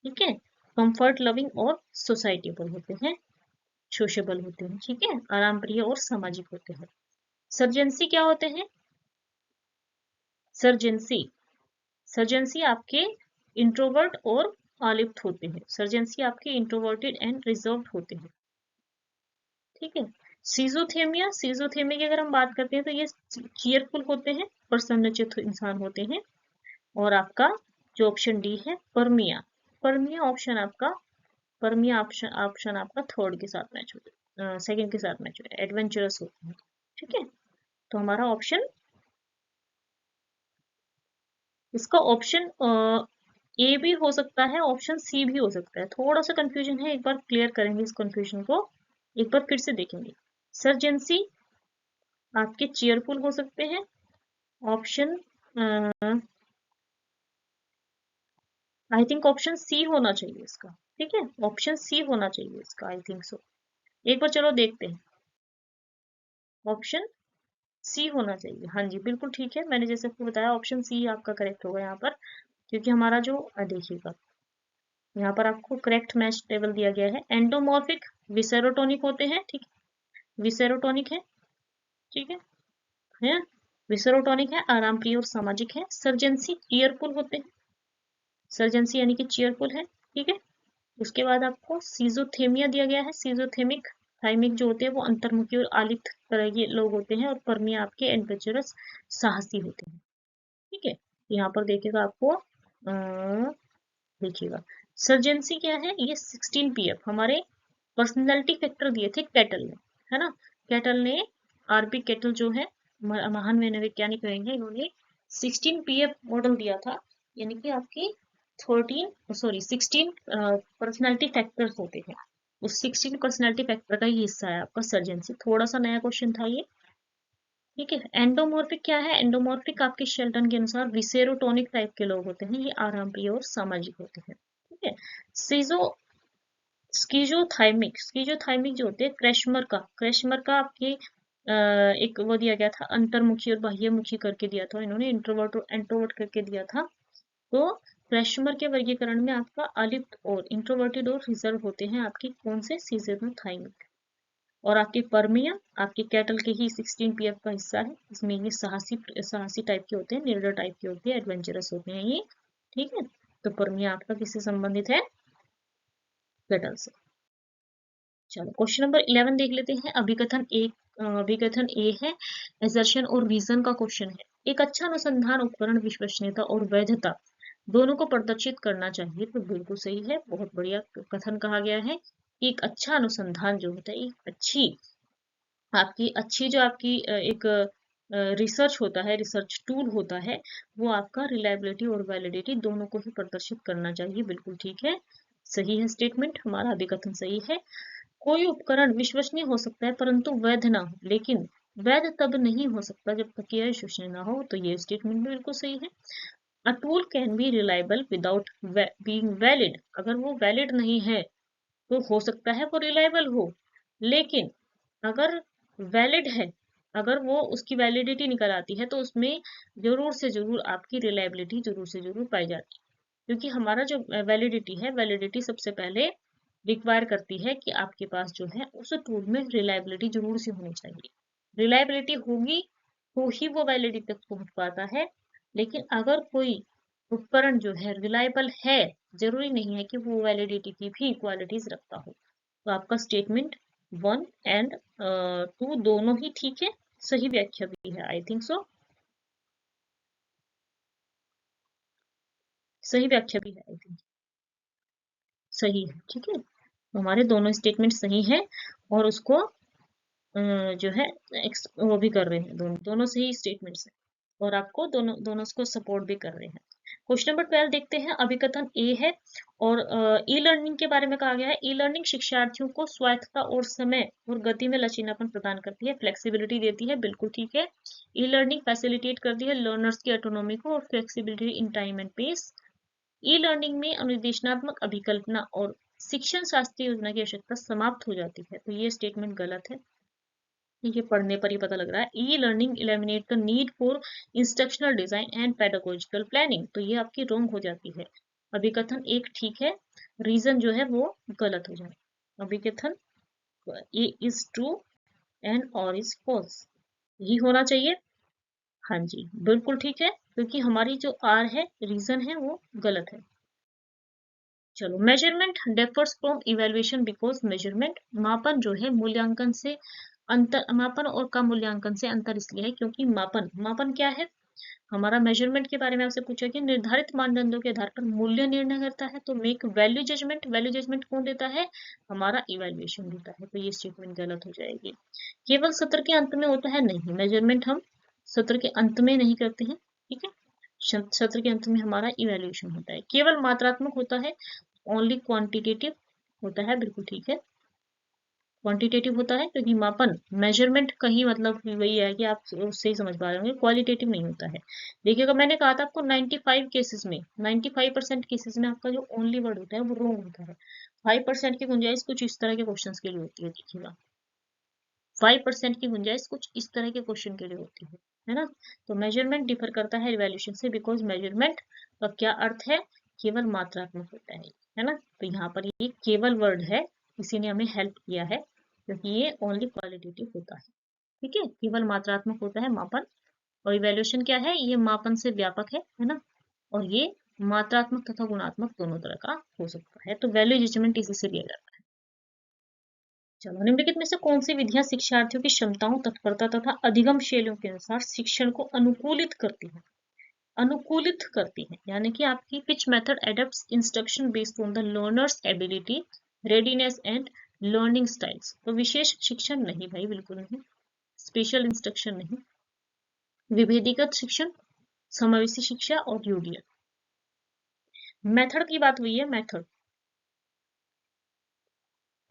ठीक है। कंफर्ट लविंग और सोसाइटेबल होते हैं, सोशेबल होते हैं, ठीक है, आराम प्रिय और सामाजिक होते हैं। सर्जेंसी क्या होते हैं? सर्जेंसी सर्जेंसी आपके इंट्रोवर्ट और आलिप्त होते हैं। सर्जेंसी आपके इंट्रोवर्टेड एंड रिजर्व्ड होते हैं, ठीक है। सीजोथेमिया की अगर हम बात करते हैं तो ये चीयरफुल होते हैं, प्रसन्नचित्त इंसान होते हैं। और आपका जो ऑप्शन डी है परमिया, परमिया ऑप्शन आपका, परमिया ऑप्शन ऑप्शन आपका थर्ड के साथ मैच होता है, सेकंड के साथ मैच होता है, एडवेंचरस होते हैं, ठीक है। तो हमारा ऑप्शन, इसका ऑप्शन ए भी हो सकता है, ऑप्शन सी भी हो सकता है, थोड़ा सा कंफ्यूजन है, एक बार क्लियर करेंगे इस कंफ्यूजन को, एक बार फिर से देखेंगे। सर्जेंसी आपके चेयरफुल हो सकते हैं, option I think option C होना चाहिए इसका, ठीक है, ऑप्शन सी होना चाहिए इसका, आई थिंक सो। एक बार चलो देखते हैं, ऑप्शन सी होना चाहिए, हाँ जी बिल्कुल ठीक है, मैंने जैसे आपको बताया ऑप्शन सी आपका करेक्ट होगा यहाँ पर, क्योंकि हमारा जो देखिएगा यहाँ पर आपको करेक्ट मैच टेबल दिया गया है। एंडोमॉर्फिक विसेरोटोनिक होते हैं, ठीक है, विसेरोटोनिक है, ठीक है, विसेरोटोनिक है, आराम प्रिय और सामाजिक है। सर्जेंसी चीयरफुल होते हैं, सर्जेंसी यानी कि चीयरफुल है, ठीक है। उसके बाद आपको सीजोथेमिया दिया गया है, सीजोथेमिक, थाइमिक जो होते हैं वो अंतर्मुखी और आलिप्त तरह के लोग होते हैं, और परमिया आपके एडवेंचरस, साहसी होते हैं, ठीक है। यहाँ पर देखिएगा आपको देखिएगा सर्जेंसी क्या है, ये 16 पीएफ हमारे पर्सनैलिटी फैक्टर दिए थे कैटल ने, है ना। कैटल ने, आरपी कैटल जो है महान वैज्ञानिक रहे हैं, इन्होंने 16 पीएफ मॉडल दिया था, यानी कि आपकी 16 पर्सनैलिटी फैक्टर्स होते हैं, उस 16 पर्सनैलिटी फैक्टर का ही हिस्सा है आपका सर्जेंसी। थोड़ा सा नया क्वेश्चन था ये, ठीक है। एंडोमॉर्फिक क्या है? एंडोमॉर्फिक आपके शेल्टन के अनुसार विसेरोटोनिक टाइप के लोग होते हैं, ये आराम प्रिय और सामाजिक होते हैं, ठीक है। सीजो स्कीजोथाइमिक जो होते हैं, क्रैशमर का आपके एक वो दिया गया था, अंतर्मुखी और बाह्यमुखी करके दिया था इन्होंने, इंट्रोवर्ट और एंट्रोवर्ट करके दिया था। तो क्रैशमर के वर्गीकरण में आपका अलिप्त और इंट्रोवर्टेड और रिजर्व होते हैं आपकी कौन से, सीजोथाइमिक। और आपकी परमिया आपके कैटल के ही 16 पीएफ का हिस्सा है, इसमें ये साहसी साहसी टाइप के होते हैं, निर्डर टाइप के होते हैं, एडवेंचरस होते हैं ये, ठीक है। तो परमिया आपका किससे संबंधित है, कैटल से। चलो क्वेश्चन नंबर 11 देख लेते हैं। अभिकथन ए है, एजर्शन और रीजन का क्वेश्चन है। एक अच्छा अनुसंधान उपकरण विश्वसनीयता और वैधता दोनों को प्रदर्शित करना चाहिए, तो बिल्कुल सही है, बहुत बढ़िया कथन कहा गया है। एक अच्छा अनुसंधान जो होता है, एक अच्छी जो आपकी एक रिसर्च होता है, रिसर्च टूल होता है, वो आपका रिलायबिलिटी और वैलिडिटी दोनों को ही प्रदर्शित करना चाहिए, बिल्कुल ठीक है, सही है स्टेटमेंट, हमारा अभिकथन सही है। कोई उपकरण विश्वसनीय हो सकता है परंतु वैध ना हो, लेकिन वैध तब नहीं हो सकता जब तक यह विश्वसनीय ना हो, तो ये स्टेटमेंट बिल्कुल सही है। A tool can be reliable without being valid, अगर वो वैलिड नहीं है तो हो सकता है वो रिलायबल हो, लेकिन अगर वैलिड है, अगर वो उसकी वैलिडिटी निकल आती है, तो उसमें जरूर से जरूर आपकी रिलायबिलिटी जरूर से जरूर पाई जाती है, क्योंकि हमारा जो वैलिडिटी है, वैलिडिटी सबसे पहले रिक्वायर करती है कि आपके पास जो है उस टूल में रिलायबिलिटी जरूर से होनी चाहिए, रिलायबिलिटी होगी तो ही वो वैलिडिटी तक पहुंच पाता है। लेकिन अगर कोई उपकरण जो है रिलायबल है, जरूरी नहीं है कि वो वैलिडिटी की भी क्वालिटीज रखता हो। तो आपका स्टेटमेंट 1 एंड 2 दोनों ही ठीक है, सही व्याख्या भी है, आई थिंक सो, सही व्याख्या भी है, आई थिंक सही है, ठीक है। तो हमारे दोनों स्टेटमेंट सही है, और उसको जो है वो भी कर रहे हैं, दोनों दोनों सही स्टेटमेंट्स हैं, और आपको दोनों दोनों को सपोर्ट भी कर रहे हैं। क्वेश्चन नंबर 12 देखते हैं। अभिकथन ए है, और ई लर्निंग के बारे में कहा गया है। ई लर्निंग शिक्षार्थियों को स्वायत्तता और समय और गति में लचीलापन प्रदान करती है, फ्लेक्सिबिलिटी देती है, बिल्कुल ठीक है। ई लर्निंग फैसिलिटेट करती है लर्नर्स की ऑटोनॉमी को, और flexibility in time and pace. E learning में अनुदेशनात्मक अभिकल्पना और शिक्षण शास्त्रीय योजना की आवश्यकता समाप्त हो जाती है, तो ये स्टेटमेंट गलत है। ये पढ़ने पर ही पता लग रहा है। E learning eliminate the need for instructional design and pedagogical planning, तो ये आपकी रॉन्ग हो जाती है। अभिकथन एक ठीक है, रीजन जो है वो गलत हो जाए। अभिकथन ए इज ट्रू एंड और इज फॉल्स, यही होना चाहिए। हाँ जी बिल्कुल ठीक है, क्योंकि हमारी जो आर है रीजन है वो गलत है। चलो, measurement differs from evaluation because measurement, मापन जो है मूल्यांकन से अंतर, मापन और का मूल्यांकन से अंतर इसलिए है क्योंकि मापन, मापन क्या है हमारा, मेजरमेंट के बारे में आपसे पूछा कि निर्धारित मानदंडों के आधार पर मूल्य निर्णय करता है, तो make value judgement, value judgement कौन देता है, हमारा इवेल्युएशन देता है, तो ये स्टेटमेंट गलत हो जाएगी। केवल सत्र के अंत में होता है, नहीं, मेजरमेंट हम सत्र के अंत में नहीं करते हैं, ठीक है, सत्र के अंत में हमारा इवेल्युएशन होता है। केवल मात्रात्मक होता है, ओनली क्वांटिटेटिव होता है, बिल्कुल ठीक है, क्वांटिटेटिव होता है क्योंकि मापन, मेजरमेंट कहीं मतलब वही है कि आप उससे ही समझ पा रहे होंगे, क्वालिटेटिव नहीं होता है। देखिएगा मैंने कहा था आपको 95 केसेस में, 95% केसेस में आपका जो ओनली वर्ड होता है वो रॉन्ग होता है। 5% की गुंजाइश कुछ इस तरह के क्वेश्चन के लिए होती है, देखिएगा 5% की गुंजाइश कुछ इस तरह के क्वेश्चन के लिए होती है ना। तो मेजरमेंट डिफर करता है इवैल्यूएशन से, बिकॉज मेजरमेंट का क्या अर्थ है, केवल मात्रात्मक होता है ना। तो यहाँ पर ये केवल वर्ड है, इसी ने हमें हेल्प किया है क्योंकि ये ओनली क्वालिटेटिव होता है, ठीक है, केवल मात्रात्मक होता है मापन। और इवैल्यूएशन क्या है, ये मापन से व्यापक है ना, और ये मात्रात्मक तथा गुणात्मक दोनों तरह का हो सकता है, तो वैल्यू जजमेंट इसी से लिया जाता है। चलो, निम्नलिखित में से कौन सी विधियां शिक्षार्थियों की क्षमताओं, तत्परता तथा अधिगम शैलियों के अनुसार शिक्षण को अनुकूलित करती है, अनुकूलित करती है, यानी कि आपकी which method adapts instruction based on the learners ability, readiness and learning styles, तो विशेष शिक्षण नहीं भाई, बिल्कुल नहीं, स्पेशल इंस्ट्रक्शन नहीं, विभेदीगत शिक्षण, समावेशी शिक्षा और यूडीएल। मेथड की बात हुई है, मेथड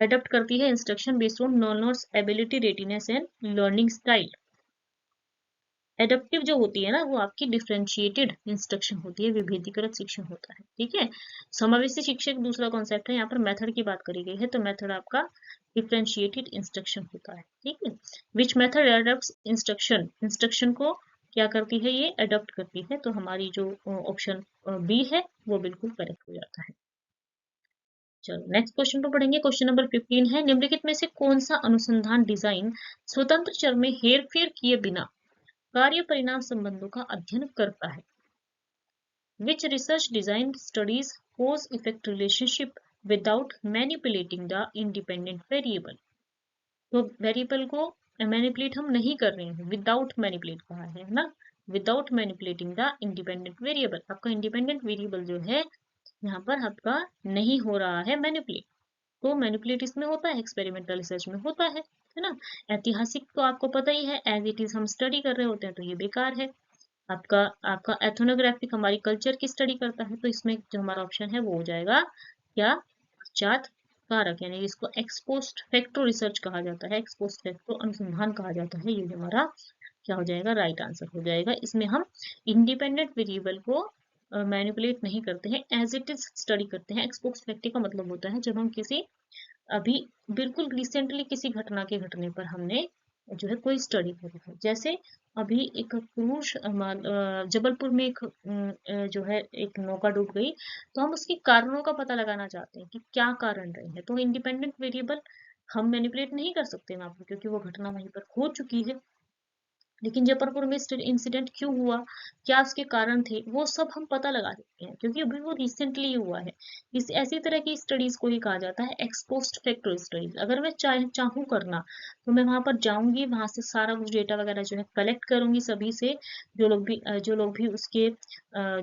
एडप्ट करती है instruction based on learners ability, readiness and learning style. Adaptive जो होती है ना वो आपकी डिफरेंशिएटेड इंस्ट्रक्शन होती है, विभेदीकृत शिक्षण होता है, ठीक है। समावेशी शिक्षा एक दूसरा कॉन्सेप्ट है, यहाँ पर मेथड की बात करी गई है, तो मेथड आपका डिफरेंशिएटेड इंस्ट्रक्शन होता है, ठीक है। विच मेथड एडप्ट्स इंस्ट्रक्शन, इंस्ट्रक्शन को क्या करती है, ये एडप्ट करती है, तो हमारी जो ऑप्शन बी है वो बिल्कुल करेक्ट हो जाता है। चलो नेक्स्ट क्वेश्चन पर पढ़ेंगे, क्वेश्चन नंबर 15 है, निम्नलिखित में से कौन सा अनुसंधान डिजाइन स्वतंत्र चर में हेर फेर किए बिना कार्य परिणाम संबंधों का अध्ययन करता है। Which research design studies cause effect relationship without manipulating the independent variable? तो वेरिएबल को मैनिपुलेट हम नहीं कर रहे हैं, विदाउट मैनिपुलेट कहा है ना, without manipulating the independent variable, आपका इंडिपेंडेंट वेरिएबल जो है यहाँ पर आपका नहीं हो रहा है मैनिपुलेट, तो मैनिपुलेट इसमें होता है, एक्सपेरिमेंटल रिसर्च में होता है ना। ऐतिहासिक तो आपको पता ही है, एज इट इज हम स्टडी कर रहे होते हैं तो ये बेकार है। आपका आपका एथनोग्राफिक हमारी कल्चर की स्टडी करता है, तो इसमें जो हमारा ऑप्शन है वो हो जाएगा क्या, पश्चात कारक, यानी इसको एक्सपोस्ट फैक्टो रिसर्च कहा जाता है, एक्सपोस्ट फैक्टो अनुसंधान कहा जाता है, ये हमारा क्या हो जाएगा, राइट आंसर हो जाएगा। इसमें हम इंडिपेंडेंट वेरिएबल को मैनिपुलेट नहीं करते हैं, एज इट इज स्टडी करते हैं। एक्सपोस्ट फैक्टो का मतलब होता है जब हम किसी अभी बिल्कुल रिसेंटली किसी घटना के घटने पर हमने जो है कोई स्टडी करी है, जैसे अभी एक क्रूज जबलपुर में एक जो है एक नौका डूब गई, तो हम उसके कारणों का पता लगाना चाहते हैं कि क्या कारण रहे हैं, तो इंडिपेंडेंट वेरिएबल हम मैनिपुलेट नहीं कर सकते वहां पर क्योंकि वो घटना वहीं पर हो चुकी है। लेकिन जबलपुर में इंसिडेंट क्यों हुआ, क्या उसके कारण थे, वो सब हम पता लगा सकते हैं क्योंकि अभी वो रिसेंटली हुआ है। इस ऐसी तरह की स्टडीज को ही कहा जाता है एक्सपोस्ट फैक्टर स्टडीज। अगर मैं चाहूँ करना तो मैं वहां पर जाऊंगी, वहां से सारा कुछ डेटा वगैरह जो है कलेक्ट करूंगी सभी से, जो लोग भी उसके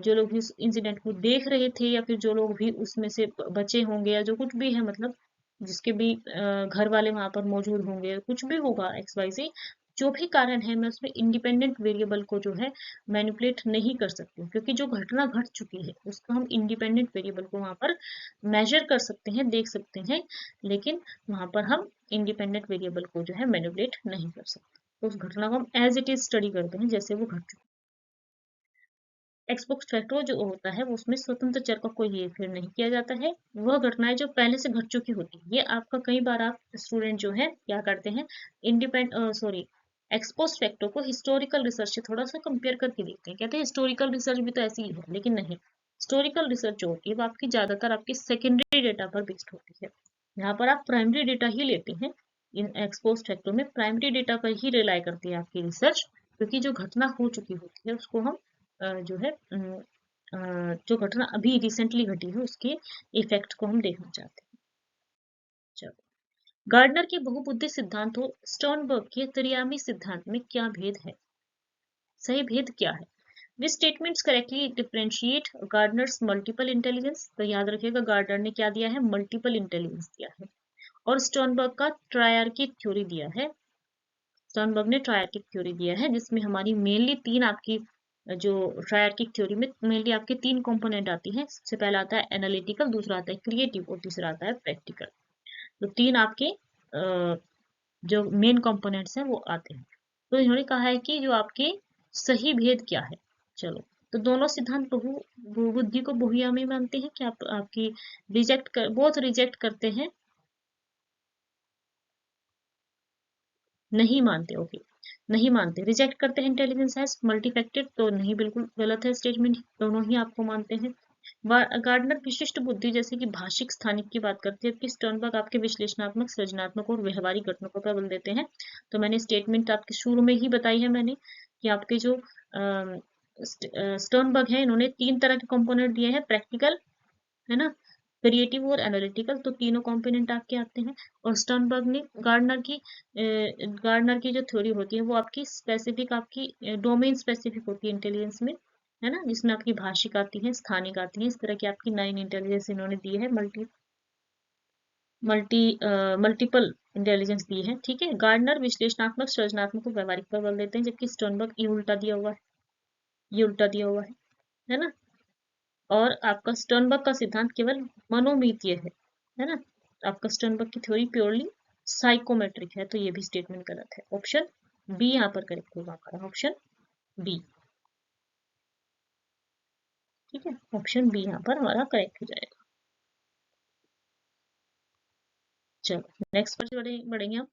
जो लोग भी उस इंसिडेंट को देख रहे थे या फिर जो लोग भी उसमें से बचे होंगे या जो कुछ भी है, मतलब जिसके भी घर वाले वहां पर मौजूद होंगे, कुछ भी होगा एक्स वाई से, जो भी कारण है मैं उसमें इंडिपेंडेंट वेरिएबल को जो है मैनिपुलेट नहीं कर सकती हूँ, क्योंकि जो घटना घट चुकी है उसको हम इंडिपेंडेंट वेरिएबल को वहां पर मेजर कर सकते हैं, देख सकते हैं, लेकिन वहां पर हम इंडिपेंडेंट वेरिएबल को जो है मैनिपुलेट नहीं कर सकते, तो उस घटना को हम एज इट इज स्टडी करते हैं जैसे वो घट चुकी एक्सपोस्ट फैक्टर जो होता है वो उसमें स्वतंत्र चर का कोई हेरफेर नहीं किया जाता है, वह घटनाएं जो पहले से घट चुकी होती है। ये आपका कई बार आप स्टूडेंट जो है क्या करते हैं, एक्सपोस्ट फैक्टर को हिस्टोरिकल रिसर्च से थोड़ा सा कंपेयर करके देखते हैं, कहते हैं हिस्टोरिकल रिसर्च भी तो ऐसी ही है, लेकिन नहीं। हिस्टोरिकल रिसर्च जो होती है वो आपकी ज्यादातर आपके सेकेंडरी डेटा पर बेस्ड होती है। यहाँ पर आप प्राइमरी डेटा ही लेते हैं। इन एक्सपोस्ट फैक्टर में प्राइमरी डेटा पर ही रिलाई करती है आपकी रिसर्च, क्योंकि जो घटना हो चुकी होती है उसको हम जो है जो घटना अभी रिसेंटली घटी है उसके इफेक्ट को हम देखना चाहते हैं। चलो, गार्डनर के बहुबुद्धि सिद्धांत और स्टर्नबर्ग के त्रियामी सिद्धांत में क्या भेद है? सही भेद क्या है? Which statements correctly differentiate Gardner's multiple intelligence? तो याद रखिएगा गार्डनर ने क्या दिया है, मल्टीपल इंटेलिजेंस दिया है। और स्टर्नबर्ग का ट्रायर्किक थ्योरी दिया है। स्टर्नबर्ग ने ट्रायर्किक थ्योरी दिया है जिसमें हमारी मेनली तीन आपकी जो ट्रायर्किक थ्योरी में मेनली आपके तीन कंपोनेंट आती हैं। सबसे पहला आता है एनालिटिकल, दूसरा आता है क्रिएटिव और तीसरा आता है प्रैक्टिकल। तो तीन आपके जो मेन कंपोनेंट्स हैं वो आते हैं। तो इन्होंने कहा है कि जो आपके सही भेद क्या है। चलो, तो दोनों सिद्धांत बहुबुद्धि को बहुआयामी मानते हैं कि आपकी बोथ रिजेक्ट करते हैं, नहीं मानते। ओके, नहीं मानते, रिजेक्ट करते हैं इंटेलिजेंस एज मल्टीफैक्टेड, तो नहीं, बिल्कुल गलत है स्टेटमेंट, दोनों ही आपको मानते हैं। गार्डनर विशिष्ट बुद्धि जैसे कि भाषिक स्थानिक की बात करते हैं, जबकि स्टर्नबर्ग आपके विश्लेषणात्मक सृजनात्मक और व्यवहारिक घटनाओं पर बल देते हैं। तो मैंने स्टेटमेंट आपके शुरू में ही बताई है मैंने कि आपके जो स्टर्नबर्ग है इन्होंने तीन तरह के कंपोनेंट दिए हैं, प्रैक्टिकल है ना, क्रिएटिव और एनालिटिकल, तो तीनों कंपोनेंट आपके आते हैं। और स्टर्नबर्ग ने गार्डनर की जो थ्योरी होती है वो आपकी स्पेसिफिक, आपकी डोमेन स्पेसिफिक होती है इंटेलिजेंस में, है ना, जिसमें आपकी भाषिक आती है, स्थानिक आती है, इस तरह की आपकी 9 इंटेलिजेंस इन्होंने दी है, मल्टी मल्टीपल इंटेलिजेंस दी है। ठीक है, गार्डनर विश्लेषणात्मक सृजनात्मक को व्यवहारिक पर बल देते हैं, जबकि स्टर्नबर्ग ये उल्टा दिया हुआ है, ये उल्टा दिया हुआ है ना। और आपका स्टर्नबर्ग का सिद्धांत केवल मनोमीतीय है ना। आपका स्टर्नबर्ग की थ्योरी प्योरली साइकोमेट्रिक है, तो ये भी स्टेटमेंट गलत है। ऑप्शन बी यहाँ पर करेक्ट होगा हमारा, ऑप्शन बी। ठीक है, ऑप्शन बी यहाँ पर हमारा करेक्ट हो जाएगा। चलो नेक्स्ट पर बढ़ेंगे हम।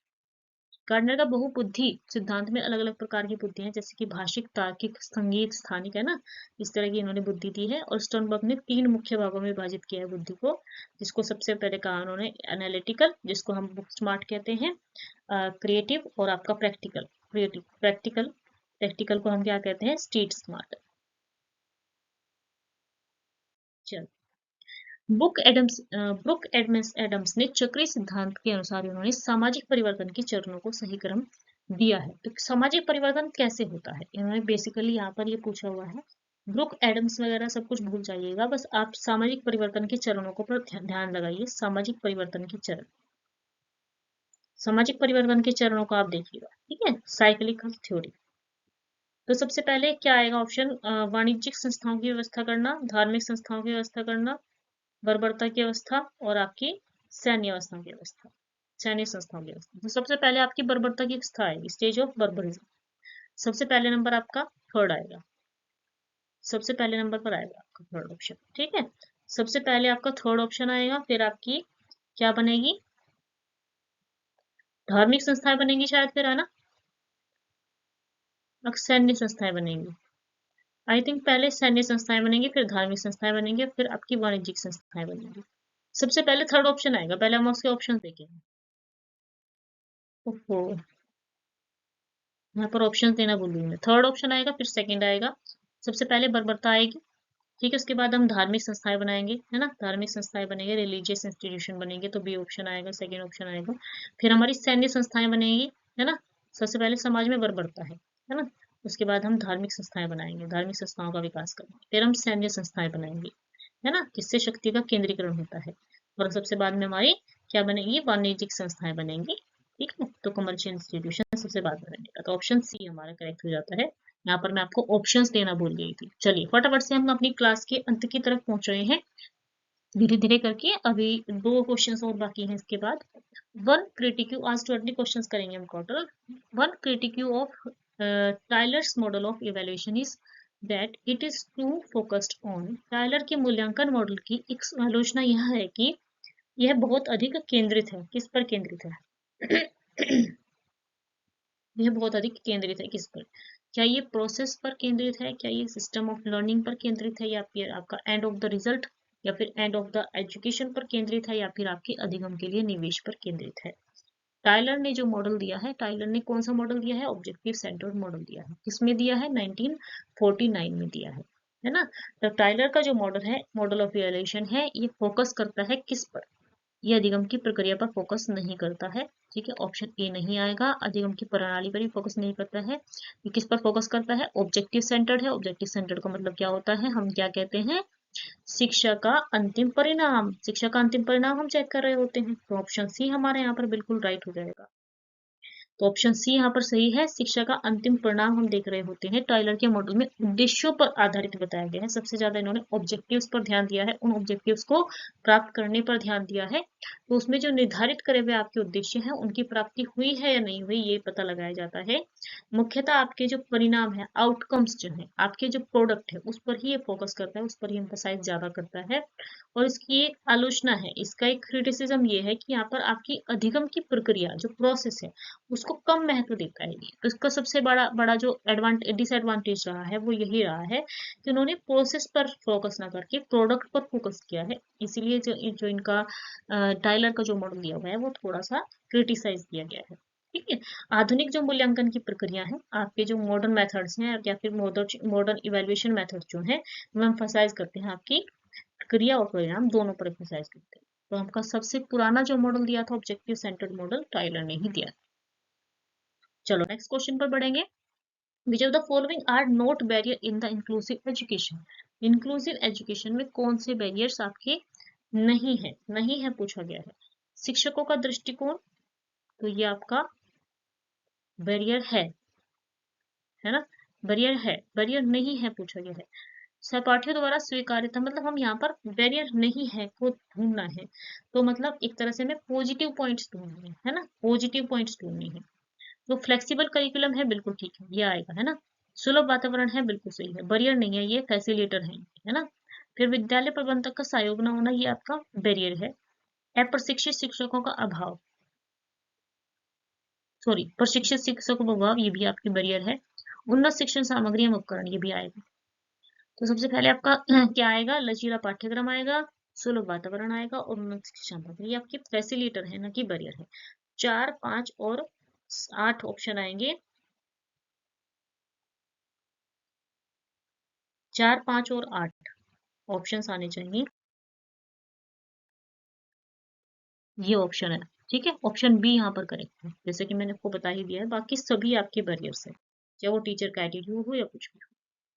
गार्डनर का बहुबुद्धि सिद्धांत में अलग अलग प्रकार की बुद्धि हैं, जैसे कि भाषिक, तार्किक, संगीत, स्थानिक, है ना, इस तरह की इन्होंने बुद्धि दी है। और स्टर्नबर्ग ने तीन मुख्य भागों में विभाजित किया है बुद्धि को, जिसको सबसे पहले कहा उन्होंने एनालिटिकल, जिसको हम बुक स्मार्ट कहते हैं, क्रिएटिव और आपका प्रैक्टिकल। प्रैक्टिकल को हम क्या कहते हैं, स्ट्रीट स्मार्ट। चल, ब्रुक एडम्स ने चक्रीय सिद्धांत के अनुसार उन्होंने सामाजिक परिवर्तन के चरणों को सही क्रम दिया है। तो सामाजिक परिवर्तन कैसे होता है, इन्होंने बेसिकली यहाँ पर ये पूछा हुआ है। ब्रुक एडम्स वगैरह सब कुछ भूल जाइएगा, बस आप सामाजिक परिवर्तन के चरणों को पर ध्यान लगाइए। सामाजिक परिवर्तन के चरण, सामाजिक परिवर्तन के चरणों को आप देखिएगा। ठीक है, साइक्लिकल थ्योरी। तो सबसे पहले क्या आएगा ऑप्शन, वाणिज्यिक संस्थाओं की व्यवस्था करना, धार्मिक संस्थाओं की व्यवस्था करना, बर्बरता की अवस्था और आपकी सैन्य अवस्था की व्यवस्था, सैन्य संस्थाओं की व्यवस्था। तो सबसे पहले आपकी बर्बरता की अवस्था आएगी, स्टेज ऑफ बर्बरिज्म। सबसे पहले नंबर आपका थर्ड आएगा, सबसे पहले नंबर पर आएगा आपका थर्ड ऑप्शन। ठीक है, सबसे पहले आपका थर्ड ऑप्शन आएगा, फिर आपकी क्या बनेगी, धार्मिक संस्थाएं बनेंगी शायद, फिर है ना, सैन्य संस्थाएं बनेंगी। आई थिंक पहले सैन्य संस्थाएं बनेंगी, फिर धार्मिक संस्थाएं बनेंगी, फिर आपकी वाणिज्यिक संस्थाएं बनेंगी। सबसे पहले थर्ड ऑप्शन आएगा, पहले हम उसके ऑप्शन देखेंगे। ओहो, यहाँ पर ऑप्शन देना भूल गई मैं। थर्ड ऑप्शन आएगा, फिर सेकंड आएगा, सबसे पहले बर्बरता आएगी। ठीक है, उसके बाद हम धार्मिक संस्थाएं बनाएंगे, है ना, धार्मिक संस्थाएं बनेंगे, रिलीजियस इंस्टीट्यूशन बनेंगे, तो बी ऑप्शन आएगा, सेकंड ऑप्शन आएगा। फिर हमारी सैन्य संस्थाएं बनेगी, है ना, सबसे पहले समाज में बर्बरता है ना, उसके बाद हम धार्मिक संस्थाएं बनाएंगे, धार्मिक संस्थाओं का विकास करेंगे, फिर हम सैन्य संस्थाएं बनाएंगे, है ना, जिससे शक्ति का केंद्रीकरण होता है। और सबसे बाद में हमारी क्या बनेगी, वाणिज्यिक संस्थाएं बनेंगी। ठीक है, तो कमर्शियल इंस्टीट्यूशन सबसे बाद में बनेगा, तो ऑप्शन सी हमारा करेक्ट हो जाता है। यहाँ पर मैं आपको ऑप्शंस देना भूल गई थी। चलिए फटाफट से हम अपनी क्लास के अंत की तरफ पहुंच रहे हैं धीरे धीरे करके, अभी दो क्वेश्चंस और बाकी हैं इसके बाद। वन क्रिटिक्यू, आज 20 क्वेश्चंस करेंगे हम total. One critique of Tyler's model of evaluation is that it is too focused on. Tyler के मूल्यांकन मॉडल की एक आलोचना यह है कि यह बहुत अधिक केंद्रित है। किस पर केंद्रित है? यह बहुत अधिक केंद्रित है किस पर? क्या ये प्रोसेस पर केंद्रित है, क्या ये सिस्टम ऑफ लर्निंग पर केंद्रित है, या फिर आपका एंड ऑफ द रिजल्ट, या फिर एंड ऑफ द एजुकेशन पर केंद्रित है, या फिर आपके अधिगम के लिए निवेश पर केंद्रित है? टायलर ने जो मॉडल दिया है, टायलर ने कौन सा मॉडल दिया है? ऑब्जेक्टिव सेंटर्ड मॉडल दिया है। किसमें दिया है? 1949 में दिया है ना? तो टायलर का जो मॉडल है, मॉडल ऑफ इवैल्यूएशन है, ये फोकस करता है किस पर? ये अधिगम की प्रक्रिया पर फोकस नहीं करता है। ठीक है, ऑप्शन ए नहीं आएगा। अधिगम की प्रणाली पर भी फोकस नहीं करता है। ये किस पर फोकस करता है? ऑब्जेक्टिव सेंटर्ड है। ऑब्जेक्टिव सेंटर्ड का मतलब क्या होता है? हम क्या कहते हैं? शिक्षा का अंतिम परिणाम। शिक्षा का अंतिम परिणाम हम चेक कर रहे होते हैं, तो ऑप्शन सी हमारे यहाँ पर बिल्कुल राइट हो जाएगा। तो ऑप्शन सी यहाँ पर सही है। शिक्षा का अंतिम परिणाम हम देख रहे होते हैं। टायलर के मॉडल में उद्देश्यों पर आधारित बताया गया है। सबसे ज्यादा इन्होंने ऑब्जेक्टिव्स पर ध्यान दिया है, उन ऑब्जेक्टिव्स को प्राप्त करने पर ध्यान दिया है। तो उसमें जो निर्धारित करे हुए आपके उद्देश्य हैं, उनकी प्राप्ति हुई है या नहीं हुई, ये पता लगाया जाता है। मुख्यतः आपके जो परिणाम है, आउटकम्स जो है, आपके जो प्रोडक्ट है, उस पर ही ये फोकस करता है, उस पर ही एम्फसाइज ज्यादा करता है। और इसकी एक आलोचना है, इसका एक क्रिटिसिज्म ये है कि यहाँ पर आपकी अधिगम की प्रक्रिया जो प्रोसेस है, उसको कम महत्व देता है ये। तो इसका सबसे बड़ा बड़ा जो डिसएडवांटेज रहा है, वो यही रहा है कि उन्होंने प्रोसेस पर फोकस ना करके प्रोडक्ट पर फोकस किया है। इसीलिए जो इनका टायलर का जो मॉडल दिया हुआ है, वो थोड़ा सा क्रिटिसाइज किया गया है। ठीक है। आधुनिक जो मूल्यांकन की प्रक्रिया है, आपके जो मॉडर्न मेथड्स हैं या फिर मॉडर्न इवेल्युएशन मेथड जो है, वो एम्फसाइज करते हैं आपकी क्रिया और परिणाम दोनों पर एम्फसाइज करते हैं। तो आपका सबसे पुराना जो मॉडल दिया था, ऑब्जेक्टिव सेंटर्ड मॉडल, टायलर ने ही दिया। चलो नेक्स्ट क्वेश्चन पर बढ़ेंगे। Which of the following are not barrier in the inclusive education? Inclusive education में कौन से बैरियर्स आपके नहीं है पूछा गया है। शिक्षकों का दृष्टिकोण, तो ये आपका बैरियर है ना? बैरियर नहीं है पूछा गया है। सहपाठियों द्वारा स्वीकार्यता, मतलब हम यहाँ पर बैरियर नहीं है को ढूंढना है, तो मतलब एक तरह से हमें पॉजिटिव पॉइंट्स ढूंढने हैं, है ना? पॉजिटिव पॉइंट्स ढूंढने हैं। तो फ्लेक्सिबल करिकुलम है, बिल्कुल ठीक है, ये आएगा, है ना? सुलभ वातावरण है, बिल्कुल सही है। बैरियर नहीं है, ये फैसिलिटेटर है ना? फिर विद्यालय प्रबंधक का सहयोग न होना, ये आपका बैरियर है। अप्रशिक्षित शिक्षकों का अभाव, सॉरी, प्रशिक्षित शिक्षकों का अभाव, ये भी आपकी बैरियर है। उन्नत शिक्षण सामग्री एवं उपकरण, ये भी आएगा। तो सबसे पहले आपका क्या आएगा? लचीला पाठ्यक्रम आएगा, सुलभ वातावरण आएगा, और उन्नत शिक्षा सामग्री। ये आपकी फैसिलिटेटर है, ना कि बैरियर है। 4, 5 और 8 ऑप्शन आएंगे। 4, 5 और 8 ऑप्शंस आने चाहिए। ये ऑप्शन है, ठीक है। ऑप्शन बी यहाँ पर करेक्ट है, जैसे कि मैंने आपको बता ही दिया है। बाकी सभी आपके बैरियर्स है, चाहे वो टीचर का एटीट्यूड हो या कुछ भी हो।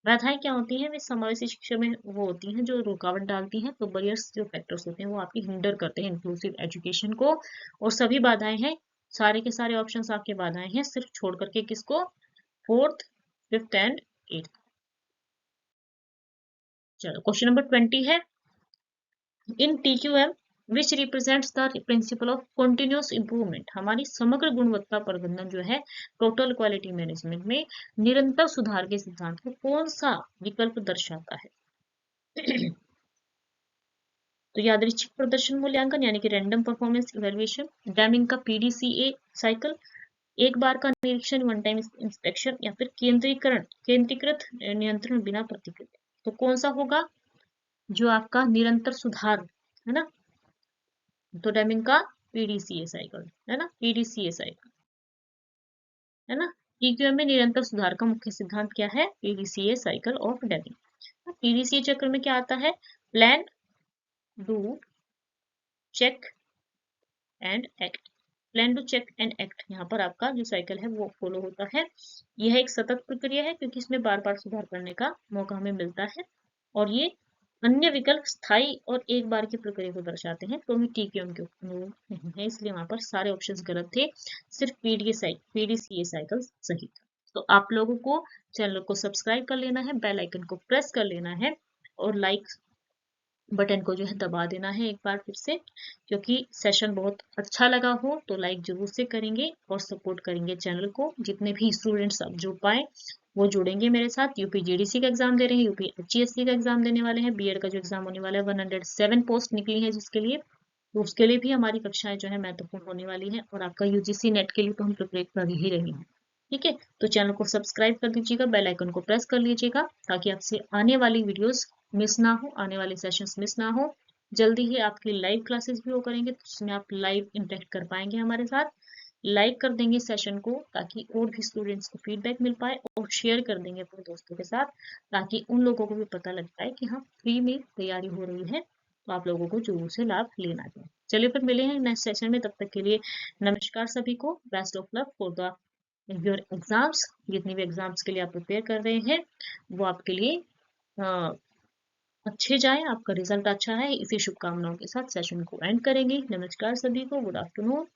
बाधाएं क्या होती हैं? वे समावेशी शिक्षा में वो होती हैं जो रुकावट डालती हैं। तो बैरियर्स जो फैक्टर्स होते हैं, वो आपकी हिंडर करते हैं इंक्लूसिव एजुकेशन को। और सभी बाधाएं हैं, सारे के सारे ऑप्शंस आपके बाधाएं हैं, सिर्फ छोड़ करके किसको? 4th, 5th and 8th। चलो क्वेश्चन नंबर 20 है। इन TQM which represents the principle of continuous improvement, हमारी समग्र गुणवत्ता प्रबंधन जो है, टोटल क्वालिटी मैनेजमेंट में निरंतर सुधार के सिद्धांत को कौन सा विकल्प दर्शाता है? तो यादृच्छिक प्रदर्शन मूल्यांकन यानी कि रैंडम परफॉर्मेंस इवैल्यूएशन, डेमिंग का PDCA साइकिल, एक बार का निरीक्षण वन टाइम इंस्पेक्शन, या फिर केंद्रीकृत नियंत्रण बिना प्रतिक्रिया। तो कौन सा होगा जो आपका निरंतर सुधार, है ना? तो डेमिंग का PDCA साइकिल, है ना? PDCA साइकिल, है ना? TQM में निरंतर सुधार का मुख्य सिद्धांत क्या है? PDCA cycle of Deming. PDCA चक्र में क्या आता है? Plan, do, check and act. Plan, do, check and act, यहाँ पर आपका जो साइकिल है वो फॉलो होता है। यह एक सतत प्रक्रिया है, क्योंकि इसमें बार बार सुधार करने का मौका हमें मिलता है। और ये अन्य विकल्प स्थायी और एक बार की प्रक्रिया को दर्शाते हैं, तो भी TQM के अनुरूप नहीं है, इसलिए वहां पर सारे ऑप्शंस गलत थे। सिर्फ PDCA साइकिल सही था। तो आप लोगों को चैनल को सब्सक्राइब कर लेना है, बेल आइकन को प्रेस कर लेना है, और लाइक बटन को जो है दबा देना है एक बार फिर से, क्योंकि सेशन बहुत अच्छा लगा हो तो लाइक जरूर से करेंगे और सपोर्ट करेंगे चैनल को। जितने भी स्टूडेंट्स अब जुड़ पाए वो जुड़ेंगे मेरे साथ। यूपी जीडीसी का एग्जाम दे रहे हैं, यूपी एचजीएससी का एग्जाम देने वाले हैं, बीएड का जो एग्जाम होने वाला है 107 पोस्ट निकली है जिसके लिए, तो उसके लिए भी हमारी कक्षाएं जो है महत्वपूर्ण होने वाली हैं। और आपका यूजीसी नेट के लिए तो हम प्रिपेयर कर ही रहे हैं। ठीक है, तो चैनल को सब्सक्राइब कर दीजिएगा, बेल आइकन को प्रेस कर लीजिएगा ताकि आपसे आने वाली वीडियोस मिस ना हो, आने वाले सेशंस मिस ना हो। जल्दी ही आपकी लाइव क्लासेस भी हो करेंगे, तो उसमें आप लाइव इंटरेक्ट कर पाएंगे हमारे साथ। लाइक कर देंगे सेशन को ताकि और भी स्टूडेंट्स को फीडबैक मिल पाए, और शेयर कर देंगे अपने दोस्तों के साथ ताकि उन लोगों को भी पता लग पाए कि हाँ फ्री में तैयारी हो रही है, तो आप लोगों को जरूर से लाभ लेना चाहिए। चलिए फिर मिले हैं नेक्स्ट सेशन में, तब तक के लिए नमस्कार सभी को। Best of luck for the your exams. जितनी भी एग्जाम्स के लिए आप प्रिपेयर कर रहे हैं वो आपके लिए अ, अच्छे जाए, आपका रिजल्ट अच्छा है, इसी शुभकामनाओं के साथ सेशन को एंड करेंगे। नमस्कार सभी को, गुड आफ्टरनून।